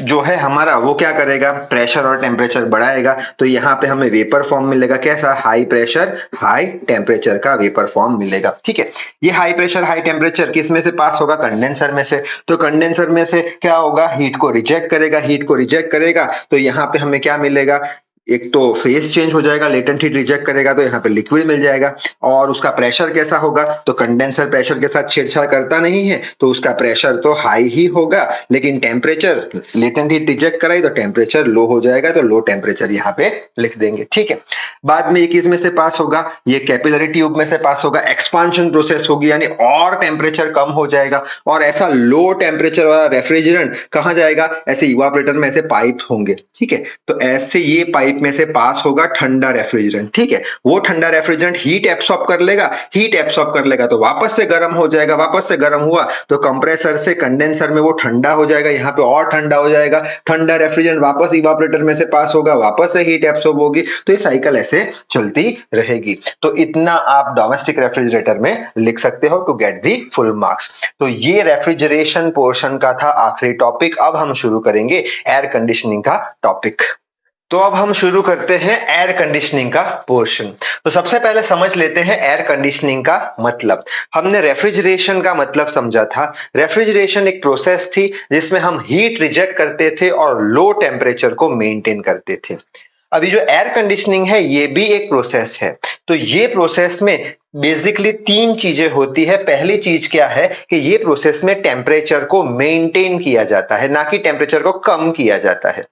जो है हमारा वो क्या करेगा, प्रेशर और टेम्परेचर बढ़ाएगा। तो यहाँ पे हमें वेपर फॉर्म मिलेगा, कैसा, हाई प्रेशर हाई टेम्परेचर का वेपर फॉर्म मिलेगा। ठीक है, ये हाई प्रेशर हाई टेम्परेचर किस में से पास होगा, कंडेंसर में से। तो कंडेंसर में से क्या होगा, हीट को रिजेक्ट करेगा। हीट को रिजेक्ट करेगा तो यहाँ पे हमें क्या मिलेगा, एक तो फेस चेंज हो जाएगा, लेटेंट हीट रिजेक्ट करेगा तो यहाँ पे लिक्विड मिल जाएगा। और उसका प्रेशर कैसा होगा, तो कंडेंसर प्रेशर के साथ छेड़छाड़ करता नहीं है तो उसका प्रेशर तो हाई ही होगा, लेकिन टेम्परेचर, लेटेंट हीट रिजेक्ट कराई तो टेम्परेचर लो हो जाएगा, तो लो टेम्परेचर यहाँ पे लिख देंगे। ठीक है, बाद में एक इसमें से पास होगा, ये कैपिलरी ट्यूब में से पास होगा, एक्सपांशन प्रोसेस होगी, यानी और टेम्परेचर कम हो जाएगा। और ऐसा लो टेम्परेचर वाला रेफ्रिजरेंट कहाँ जाएगा, ऐसे इवापरेटर में ऐसे पाइप होंगे। ठीक है, तो ऐसे ये पाइप में से पास होगा ठंडा रेफ्रिजरेंट। ठीक है, वो ठंडा रेफ्रिजरेंट हीट एब्सॉर्ब कर लेगा। हीट एब्सॉर्ब कर लेगा तो वापस से गर्म हो जाएगा। वापस से गर्म हुआ तो कंप्रेसर से कंडेंसर में वो ठंडा हो जाएगा, यहाँ पे और ठंडा हो जाएगा। ठंडा रेफ्रिजरेंट वापस इवापरेटर में से पास होगा, वापस से हीट एब्सॉर्ब होगी, तो ये साइकिल ऐसे चलती रहेगी। तो इतना आप डोमेस्टिक रेफ्रिजरेटर में लिख सकते हो to get the full marks. तो ये रेफ्रिजरेशन पोर्शन का था आखिरी टॉपिक। अब हम शुरू करेंगे एयर कंडीशनिंग का टॉपिक। तो अब हम शुरू करते हैं एयर कंडीशनिंग का पोर्शन। तो सबसे पहले समझ लेते हैं एयर कंडीशनिंग का मतलब। हमने रेफ्रिजरेशन का मतलब समझा था। रेफ्रिजरेशन एक प्रोसेस थी जिसमें हम हीट रिजेक्ट करते थे और लो टेम्परेचर को मेंटेन करते थे। अभी जो एयर कंडीशनिंग है ये भी एक प्रोसेस है। तो ये प्रोसेस में बेसिकली तीन चीजें होती है। पहली चीज क्या है कि ये प्रोसेस में टेम्परेचर को मेंटेन किया जाता है, ना कि टेम्परेचर को कम किया जाता है।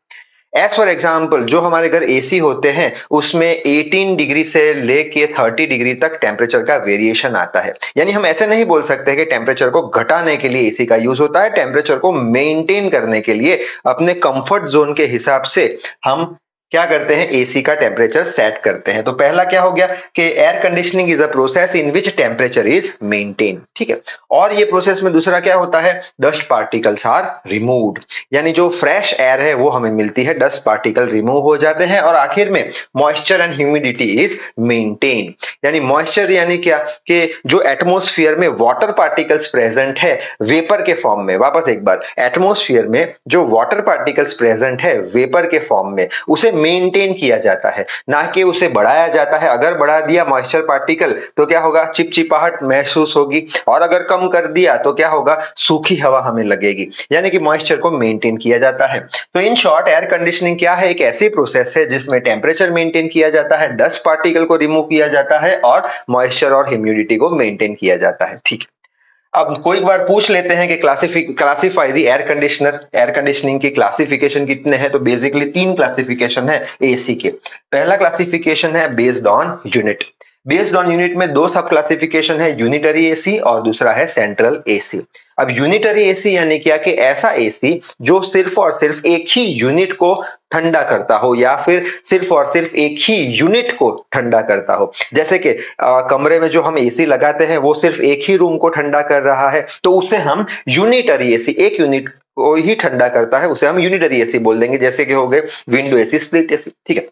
एज फॉर एग्जाम्पल जो हमारे घर एसी होते हैं उसमें 18 डिग्री से लेके 30 डिग्री तक टेम्परेचर का वेरिएशन आता है। यानी हम ऐसे नहीं बोल सकते कि टेम्परेचर को घटाने के लिए एसी का यूज होता है। टेम्परेचर को मेंटेन करने के लिए अपने कंफर्ट जोन के हिसाब से हम क्या करते हैं, एसी का टेम्परेचर सेट करते हैं। तो पहला क्या हो गया कि air conditioning is a process in which temperature is maintain, ठीक है। और ये प्रोसेस में दूसरा क्या होता है, डस्ट पार्टिकल्स आर रिमूव्ड, यानी जो फ्रेश एयर है वो हमें मिलती है, डस्ट पार्टिकल रिमूव हो जाते हैं। और आखिर में moisture and humidity is maintain, यानी मॉइस्चर यानी क्या कि जो एटमॉस्फेयर में वाटर पार्टिकल्स प्रेजेंट है वेपर के फॉर्म में, वापस एक बार, एटमॉस्फेयर में जो वाटर पार्टिकल्स प्रेजेंट है वेपर के फॉर्म में, उसे मेंटेन किया जाता है, ना कि उसे बढ़ाया जाता है। अगर बढ़ा दिया मॉइस्चर पार्टिकल तो क्या होगा, चिपचिपाहट महसूस होगी, और अगर कम कर दिया तो क्या होगा, सूखी हवा हमें लगेगी, यानी कि मॉइस्चर को मेंटेन किया जाता है। तो इन शॉर्ट एयर कंडीशनिंग क्या है, एक ऐसी प्रोसेस है जिसमें टेम्परेचर मेंटेन किया जाता है, डस्ट पार्टिकल को रिमूव किया जाता है और मॉइस्चर और ह्यूमिडिटी को मेंटेन किया जाता है, ठीक है। अब कोई बार पूछ लेते हैं कि क्लासिफाई दी एयर कंडीशनिंग की क्लासिफिकेशन कितने हैं, तो बेसिकली 3 क्लासिफिकेशन है एसी के। पहला क्लासिफिकेशन है based on unit. Based on unit में 2 सब क्लासिफिकेशन है, यूनिटरी एसी और दूसरा है सेंट्रल एसी। अब यूनिटरी एसी यानी क्या कि ऐसा एसी जो सिर्फ और सिर्फ एक ही यूनिट को ठंडा करता हो, या फिर सिर्फ और सिर्फ एक ही यूनिट को ठंडा करता हो। जैसे कि कमरे में जो हम एसी लगाते हैं वो सिर्फ एक ही रूम को ठंडा कर रहा है, तो उसे हम यूनिटरी एसी, एक यूनिट को ही ठंडा करता है, उसे हम यूनिटरी एसी बोल देंगे, जैसे कि हो गए विंडो एसी, स्प्लिट एसी, ठीक है।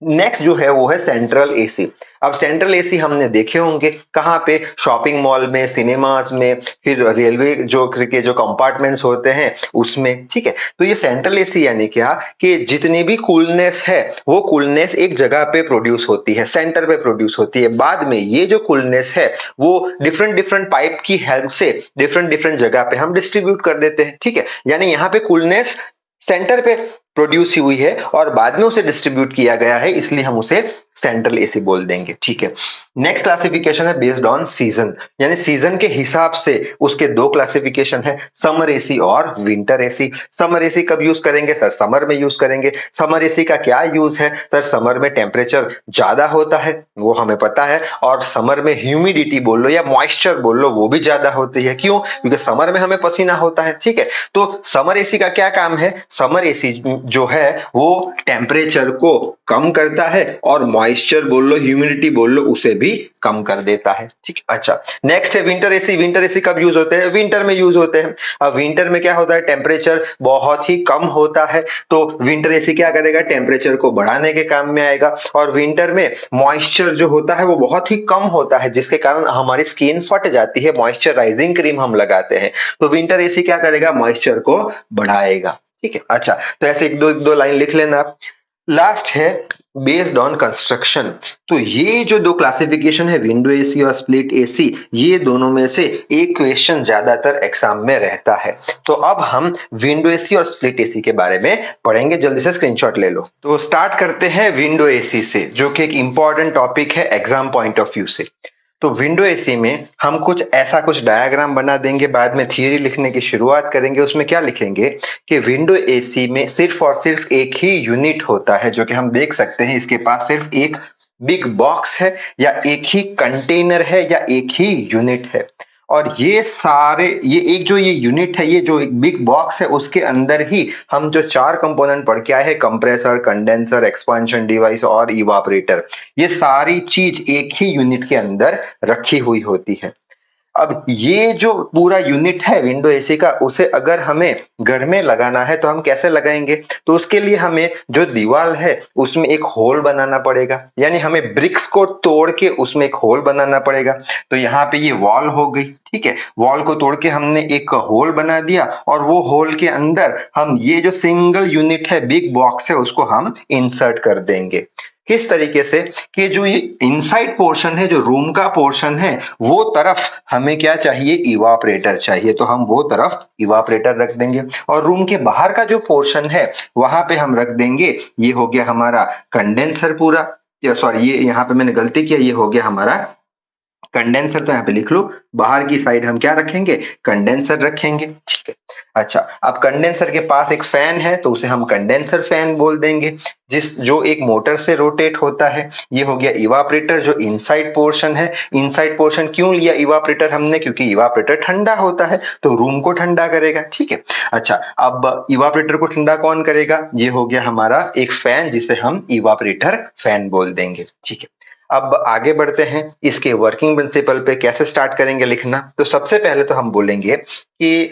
नेक्स्ट जो है वो है सेंट्रल एसी। अब सेंट्रल एसी हमने देखे होंगे कहाँ पे, शॉपिंग मॉल में, सिनेमास में, फिर रेलवे जो कंपार्टमेंट्स होते हैं उसमें, ठीक है। तो ये सेंट्रल एसी यानी क्या कि जितनी भी कूलनेस है वो कूलनेस एक जगह पे प्रोड्यूस होती है, सेंटर पे प्रोड्यूस होती है। बाद में ये जो कूलनेस है वो डिफरेंट डिफरेंट पाइप की हेल्प से डिफरेंट डिफरेंट जगह पे हम डिस्ट्रीब्यूट कर देते हैं, ठीक है। यानी यहाँ पे कूलनेस सेंटर पे प्रोड्यूस हुई है और बाद में उसे डिस्ट्रीब्यूट किया गया है, इसलिए हम उसे सेंट्रल एसी बोल देंगे, ठीक है। नेक्स्ट क्लासिफिकेशन है बेस्ड ऑन सीजन, यानी सीजन के हिसाब से उसके 2 क्लासिफिकेशन है, समर एसी और विंटर एसी। समर एसी कब यूज करेंगे सर, समर में यूज करेंगे। समर एसी का क्या यूज है सर, समर में टेम्परेचर ज्यादा होता है वो हमें पता है, और समर में ह्यूमिडिटी बोल लो या मॉइस्चर बोल लो वो भी ज्यादा होती है। क्यों, क्योंकि समर में हमें पसीना होता है, ठीक है। तो समर एसी का क्या काम है, समर एसी जो है वो टेम्परेचर को कम करता है और मॉइस्चर बोल लो, ह्यूमिडिटी बोल लो, उसे भी कम कर देता है, ठीक है। अच्छा, नेक्स्ट है विंटर एसी। विंटर एसी कब यूज होते हैं, विंटर में यूज होते हैं। अब विंटर में क्या होता है, टेम्परेचर बहुत ही कम होता है, तो विंटर एसी क्या करेगा, टेम्परेचर को बढ़ाने के काम में आएगा। और विंटर में मॉइस्चर जो होता है वो बहुत ही कम होता है, जिसके कारण हमारी स्किन फट जाती है, मॉइस्चराइजिंग क्रीम हम लगाते हैं। तो विंटर एसी क्या करेगा, मॉइस्चर को बढ़ाएगा, ठीक है। अच्छा, तो ऐसे एक दो लाइन लिख लेना आप। लास्ट है बेस्ड ऑन कंस्ट्रक्शन। तो ये जो 2 क्लासिफिकेशन है, विंडो एसी और स्प्लिट एसी, ये दोनों में से एक क्वेश्चन ज्यादातर एग्जाम में रहता है। तो अब हम विंडो एसी और स्प्लिट एसी के बारे में पढ़ेंगे, जल्दी से स्क्रीनशॉट ले लो। तो स्टार्ट करते हैं विंडो एसी से, जो कि एक इंपॉर्टेंट टॉपिक है एग्जाम पॉइंट ऑफ व्यू से। तो विंडो एसी में हम कुछ डायग्राम बना देंगे, बाद में थियरी लिखने की शुरुआत करेंगे। उसमें क्या लिखेंगे कि विंडो एसी में सिर्फ और सिर्फ एक ही यूनिट होता है, जो कि हम देख सकते हैं इसके पास सिर्फ एक बिग बॉक्स है, या एक ही कंटेनर है, या एक ही यूनिट है। और ये एक जो ये यूनिट है, ये जो एक बिग बॉक्स है, उसके अंदर ही हम जो 4 कंपोनेंट पढ़ के आए हैं, कंप्रेसर, कंडेंसर, एक्सपांशन डिवाइस और इवापोरेटर, ये सारी चीज एक ही यूनिट के अंदर रखी हुई होती है। अब ये जो पूरा यूनिट है विंडो एसी का, उसे अगर हमें घर में लगाना है तो हम कैसे लगाएंगे, तो उसके लिए हमें जो दीवार है उसमें एक होल बनाना पड़ेगा, यानी हमें ब्रिक्स को तोड़ के उसमें एक होल बनाना पड़ेगा। तो यहाँ पे ये वॉल हो गई, ठीक है। वॉल को तोड़ के हमने एक होल बना दिया, और वो होल के अंदर हम ये जो सिंगल यूनिट है, बिग बॉक्स है, उसको हम इंसर्ट कर देंगे। किस तरीके से कि जो ये इनसाइड पोर्शन है, जो रूम का पोर्शन है, वो तरफ हमें क्या चाहिए, इवापोरेटर चाहिए, तो हम वो तरफ इवापोरेटर रख देंगे। और रूम के बाहर का जो पोर्शन है वहां पे हम रख देंगे, ये हो गया हमारा कंडेंसर पूरा, सॉरी ये यहाँ पे मैंने गलती किया, ये हो गया हमारा कंडेंसर तो यहाँ पे लिख लो, बाहर की साइड हम क्या रखेंगे, कंडेंसर रखेंगे, ठीक है। अच्छा, अब कंडेंसर के पास एक फैन है तो उसे हम कंडेंसर फैन बोल देंगे, जो एक मोटर से रोटेट होता है। ये हो गया इवापरेटर, जो इनसाइड पोर्शन है। इनसाइड पोर्शन क्यों लिया इवापरेटर हमने, क्योंकि इवापरेटर ठंडा होता है तो रूम को ठंडा करेगा, ठीक है। अच्छा, अब इवापरेटर को ठंडा कौन करेगा, ये हो गया हमारा एक फैन जिसे हम इवापरेटर फैन बोल देंगे, ठीक है। अब आगे बढ़ते हैं, इसके वर्किंग प्रिंसिपल पे कैसे स्टार्ट करेंगे लिखना। तो सबसे पहले तो हम बोलेंगे कि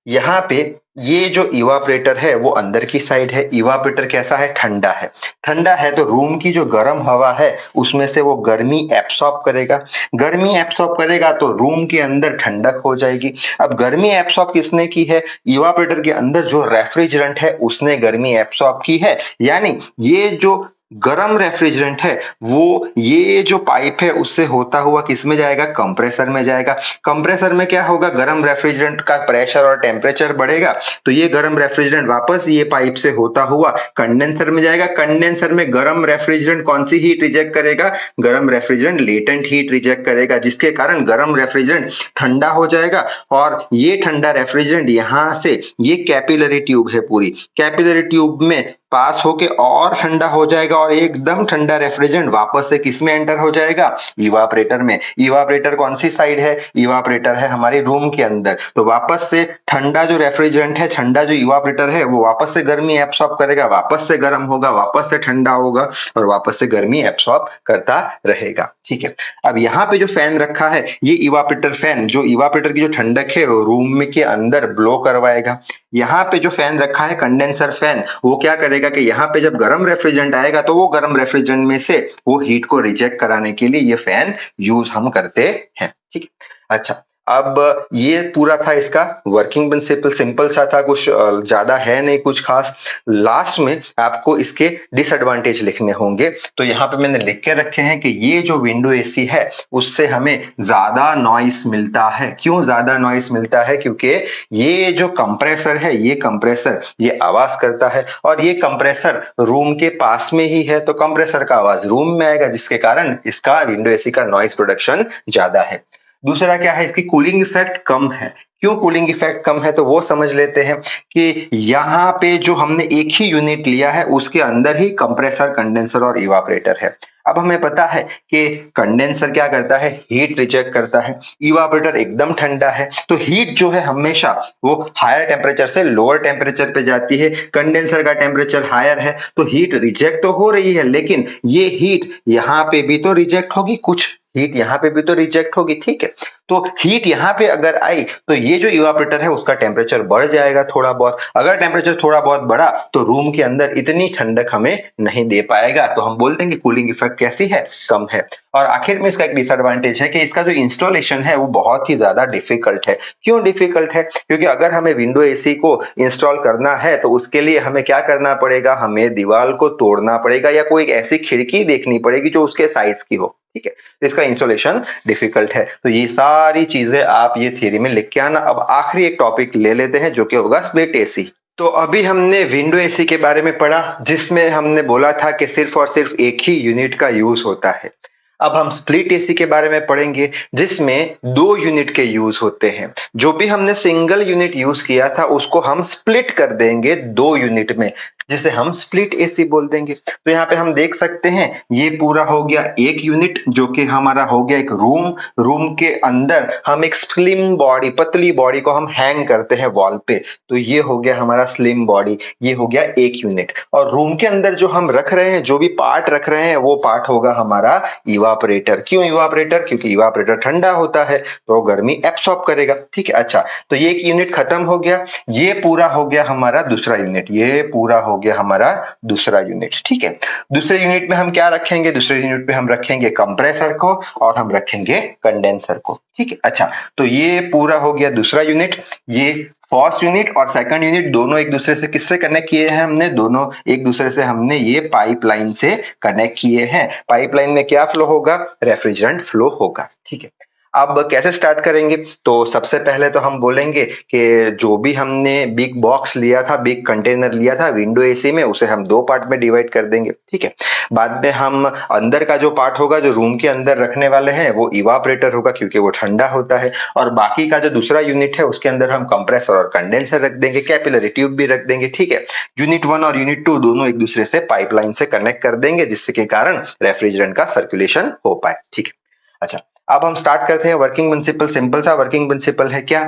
यहाँ पे ये जो इवापरेटर है वो अंदर की साइड है। इवापरेटर कैसा है, ठंडा है। ठंडा है तो रूम की जो गर्म हवा है उसमें से वो गर्मी एब्सॉर्ब करेगा। गर्मी एब्सॉर्ब करेगा तो रूम के अंदर ठंडक हो जाएगी। अब गर्मी एब्सॉर्ब किसने की है, इवापरेटर के अंदर जो रेफ्रिजरेंट है उसने गर्मी एब्सॉर्ब की है। यानी ये जो गरम रेफ्रिजरेंट है वो ये जो पाइप है उससे होता हुआ किसमें जाएगा, कंप्रेसर में जाएगा। कंप्रेसर में क्या होगा, गरम रेफ्रिजरेंट का प्रेशर और टेम्परेचर बढ़ेगा तो ये गरम रेफ्रिजरेंट वापस ये पाइप से होता हुआ कंडेंसर में जाएगा। कंडेंसर में गरम रेफ्रिजरेंट कौन सी हीट रिजेक्ट करेगा, गरम रेफ्रिजरेंट लेटेंट हीट रिजेक्ट करेगा, जिसके कारण गरम रेफ्रिजरेंट ठंडा हो जाएगा। और ये ठंडा रेफ्रिजरेंट यहाँ से, ये कैपिलरी ट्यूब है पूरी, कैपिलरी ट्यूब में पास होके और ठंडा हो जाएगा और एकदम ठंडा रेफ्रिजरेंट वापस से किस में एंटर हो जाएगा, इवापरेटर में। इवापरेटर कौन सी साइड है, इवापरेटर है हमारी रूम के अंदर। तो वापस से ठंडा जो रेफ्रिजरेंट है, ठंडा जो इवापरेटर है वो वापस से गर्मी एब्सॉर्ब करेगा, वापस से गर्म होगा, वापस से ठंडा होगा और वापस से गर्मी एब्सॉर्ब करता रहेगा, ठीक है। अब यहाँ पे जो फैन रखा है ये इवापरेटर फैन, जो इवापरेटर की जो ठंडक है वो रूम में के अंदर ब्लो करवाएगा। यहाँ पे जो फैन रखा है कंडेंसर फैन, वो क्या करेगा कि यहाँ पे जब गर्म रेफ्रिजरेंट आएगा तो वो गर्म रेफ्रिजरेंट में से वो हीट को रिजेक्ट कराने के लिए ये फैन यूज हम करते हैं, ठीक है। अच्छा, अब ये पूरा था इसका वर्किंग प्रिंसिपल, सिंपल सा था, कुछ ज्यादा है नहीं कुछ खास। लास्ट में आपको इसके डिसएडवांटेज लिखने होंगे, तो यहाँ पे मैंने लिख के रखे हैं कि ये जो विंडो एसी है उससे हमें ज्यादा नॉइस मिलता है। क्यों ज्यादा नॉइस मिलता है, क्योंकि ये जो कंप्रेसर है, ये कंप्रेसर ये आवाज करता है और ये कंप्रेसर रूम के पास में ही है, तो कंप्रेसर का आवाज रूम में आएगा, जिसके कारण इसका विंडो एसी का नॉइस प्रोडक्शन ज्यादा है। दूसरा क्या है, इसकी कूलिंग इफेक्ट कम है। क्यों कूलिंग इफेक्ट कम है, तो वो समझ लेते हैं कि यहाँ पे जो हमने एक ही यूनिट लिया है उसके अंदर ही कंप्रेसर, कंडेंसर और इवापरेटर है। अब हमें पता है कि कंडेंसर क्या करता है, हीट रिजेक्ट करता है। इवापरेटर एकदम ठंडा है तो हीट जो है हमेशा वो हायर टेम्परेचर से लोअर टेम्परेचर पे जाती है। कंडेंसर का टेम्परेचर हायर है तो हीट रिजेक्ट तो हो रही है, लेकिन ये हीट यहाँ पे भी तो रिजेक्ट होगी, कुछ हीट यहाँ पे भी तो रिजेक्ट होगी, ठीक है। तो हीट यहाँ पे अगर आई तो ये जो इवापरेटर है उसका टेम्परेचर बढ़ जाएगा थोड़ा बहुत। अगर टेम्परेचर थोड़ा बहुत बढ़ा तो रूम के अंदर इतनी ठंडक हमें नहीं दे पाएगा, तो हम बोलते हैं कि कूलिंग इफेक्ट कैसी है, कम है। और आखिर में इसका एक डिसएडवांटेज है कि इसका जो इंस्टॉलेशन है वो बहुत ही ज्यादा डिफिकल्ट है। क्यों डिफिकल्ट है, क्योंकि अगर हमें विंडो एसी को इंस्टॉल करना है तो उसके लिए हमें क्या करना पड़ेगा, हमें दीवार को तोड़ना पड़ेगा या कोई ऐसी खिड़की देखनी पड़ेगी जो उसके साइज की हो, ठीक है। तो इसका इंस्टॉलेशन डिफिकल्ट है। तो ये सारी चीजें आप ये थ्योरी में लिख के आना। अब आखिरी एक टॉपिक ले लेते हैं जो कि होगा स्प्लिट एसी। तो अभी हमने विंडो एसी के बारे में पढ़ा जिसमें हमने बोला था कि सिर्फ और सिर्फ एक ही यूनिट का यूज होता है। अब हम स्प्लिट एसी के बारे में पढ़ेंगे जिसमें 2 यूनिट के यूज होते हैं। जो भी हमने सिंगल यूनिट यूज किया था उसको हम स्प्लिट कर देंगे 2 यूनिट में, जिसे हम स्प्लिट एसी बोल देंगे। तो यहाँ पे हम देख सकते हैं ये पूरा हो गया एक यूनिट जो कि हमारा हो गया एक रूम। रूम के अंदर हम एक स्लिम बॉडी, पतली बॉडी को हम हैंग करते हैं वॉल पे, तो ये हो गया हमारा स्लिम बॉडी, ये हो गया एक यूनिट। और रूम के अंदर जो हम रख रहे हैं, जो भी पार्ट रख रहे हैं वो पार्ट होगा हमारा इवापरेटर। क्यों इवापरेटर, क्योंकि इवापरेटर ठंडा होता है तो गर्मी एब्सॉर्ब करेगा, ठीक है। अच्छा, तो ये एक यूनिट खत्म हो गया, ये पूरा हो गया हमारा दूसरा यूनिट, ये पूरा हो गया हमारा दूसरा यूनिट, ठीक है। दूसरे यूनिट में हम क्या रखेंगे, दूसरे यूनिट में हम रखेंगे कंप्रेसर को और हम रखेंगे कंडेंसर को, ठीक है। अच्छा, तो ये पूरा हो गया दूसरा यूनिट। ये फर्स्ट यूनिट और सेकंड यूनिट दोनों एक दूसरे से किससे कनेक्ट किए हैं, हमने दोनों एक दूसरे से हमने ये पाइपलाइन से कनेक्ट किए हैं। पाइपलाइन में क्या फ्लो होगा, रेफ्रिजरेंट फ्लो होगा, ठीक है। अब कैसे स्टार्ट करेंगे? तो सबसे पहले तो हम बोलेंगे कि जो भी हमने बिग बॉक्स लिया था, बिग कंटेनर लिया था विंडो एसी में, उसे हम 2 पार्ट में डिवाइड कर देंगे, ठीक है? बाद में हम अंदर का जो पार्ट होगा, जो रूम के अंदर रखने वाले हैं, वो इवापोरेटर होगा क्योंकि वो ठंडा होता है, और बाकी का जो दूसरा यूनिट है उसके अंदर हम कंप्रेसर और कंडेंसर रख देंगे, कैपिलरी ट्यूब भी रख देंगे, ठीक है? यूनिट 1 और यूनिट 2 दोनों एक दूसरे से पाइपलाइन से कनेक्ट कर देंगे, जिससे के कारण रेफ्रिजरेंट का सर्कुलेशन हो पाए, ठीक है? अच्छा, अब हम स्टार्ट करते हैं वर्किंग प्रिंसिपल। सिंपल सा वर्किंग प्रिंसिपल है क्या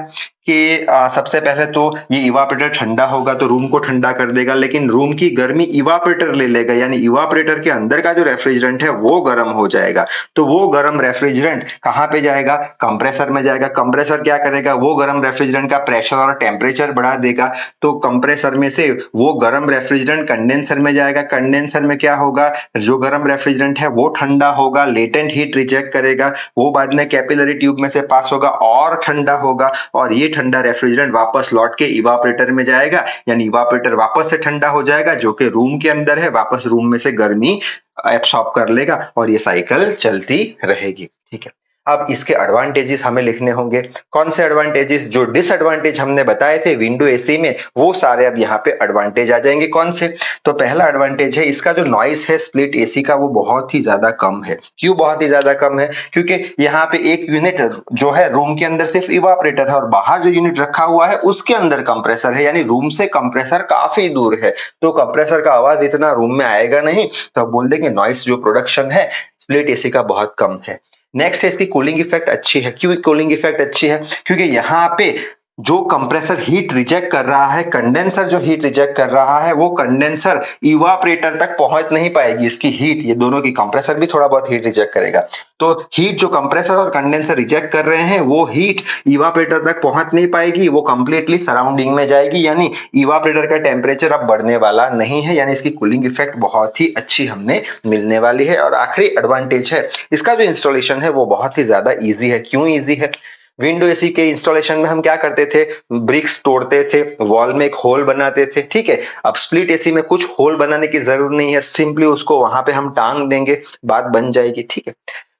कि सबसे पहले तो ये इवापोरेटर ठंडा होगा तो रूम को ठंडा कर देगा, लेकिन रूम की गर्मी इवापोरेटर ले लेगा, यानी इवापोरेटर के अंदर का जो रेफ्रिजरेंट है वो गर्म हो जाएगा। तो वो गर्म रेफ्रिजरेंट कहाँ पे जाएगा? कंप्रेसर में जाएगा। कंप्रेसर क्या करेगा? वो गर्म रेफ्रिजरेंट का प्रेशर और टेम्परेचर बढ़ा देगा। तो कंप्रेसर में से वो गर्म रेफ्रिजरेंट कंडेंसर में जाएगा। कंडेंसर में क्या होगा? जो गर्म रेफ्रिजरेंट है वो ठंडा होगा, लेटेंट हीट रिजेक्ट करेगा, वो बाद में कैपिलरी ट्यूब में से पास होगा और ठंडा होगा, और ये ठंडा रेफ्रिजरेंट वापस लौट के इवापोरेटर में जाएगा, यानी इवापोरेटर वापस से ठंडा हो जाएगा, जो कि रूम के अंदर है, वापस रूम में से गर्मी एब्सॉर्ब कर लेगा, और ये साइकिल चलती रहेगी, ठीक है? अब इसके एडवांटेजेस हमें लिखने होंगे। कौन से एडवांटेजेस? जो डिसएडवांटेज हमने बताए थे विंडो एसी में, वो सारे अब यहाँ पे एडवांटेज आ जाएंगे। कौन से? तो पहला एडवांटेज है इसका जो नॉइस है स्प्लिट एसी का, वो बहुत ही ज्यादा कम है। क्यों बहुत ही ज्यादा कम है? क्योंकि यहाँ पे एक यूनिट जो है रूम के अंदर सिर्फ इवापोरेटर है, और बाहर जो यूनिट रखा हुआ है उसके अंदर कंप्रेसर है, यानी रूम से कंप्रेसर काफी दूर है, तो कंप्रेसर का आवाज इतना रूम में आएगा नहीं। तो बोल देंगे नॉइस जो प्रोडक्शन है स्प्लिट एसी का बहुत कम है। नेक्स्ट है इसकी कूलिंग इफेक्ट अच्छी है। क्यों कूलिंग इफेक्ट अच्छी है? क्योंकि यहाँ पे जो कंप्रेसर हीट रिजेक्ट कर रहा है, कंडेंसर जो हीट रिजेक्ट कर रहा है, वो कंडेंसर इवापोरेटर तक पहुंच नहीं पाएगी। इसकी हीट, ये दोनों की, कंप्रेसर भी थोड़ा बहुत हीट रिजेक्ट करेगा, तो हीट जो कंप्रेसर और कंडेंसर रिजेक्ट कर रहे हैं, वो हीट इवापोरेटर तक पहुंच नहीं पाएगी, वो कंप्लीटली सराउंडिंग में जाएगी, यानी इवापोरेटर का टेम्परेचर अब बढ़ने वाला नहीं है, यानी इसकी कूलिंग इफेक्ट बहुत ही अच्छी हमने मिलने वाली है। और आखिरी एडवांटेज है इसका जो इंस्टॉलेशन है वो बहुत ही ज्यादा ईजी है। क्यों ईजी है? विंडो एसी के इंस्टॉलेशन में हम क्या करते थे? ब्रिक्स तोड़ते थे, वॉल में एक होल बनाते थे, ठीक है? अब स्प्लिट एसी में कुछ होल बनाने की जरूरत नहीं है, सिंपली उसको वहां पे हम टांग देंगे, बात बन जाएगी, ठीक है?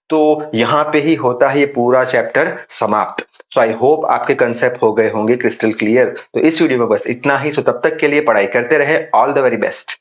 तो यहाँ पे ही होता है ये पूरा चैप्टर समाप्त। तो आई होप आपके कंसेप्ट हो गए होंगे क्रिस्टल क्लियर। तो इस वीडियो में बस इतना ही। सो तब तक के लिए पढ़ाई करते रहे। All the very best.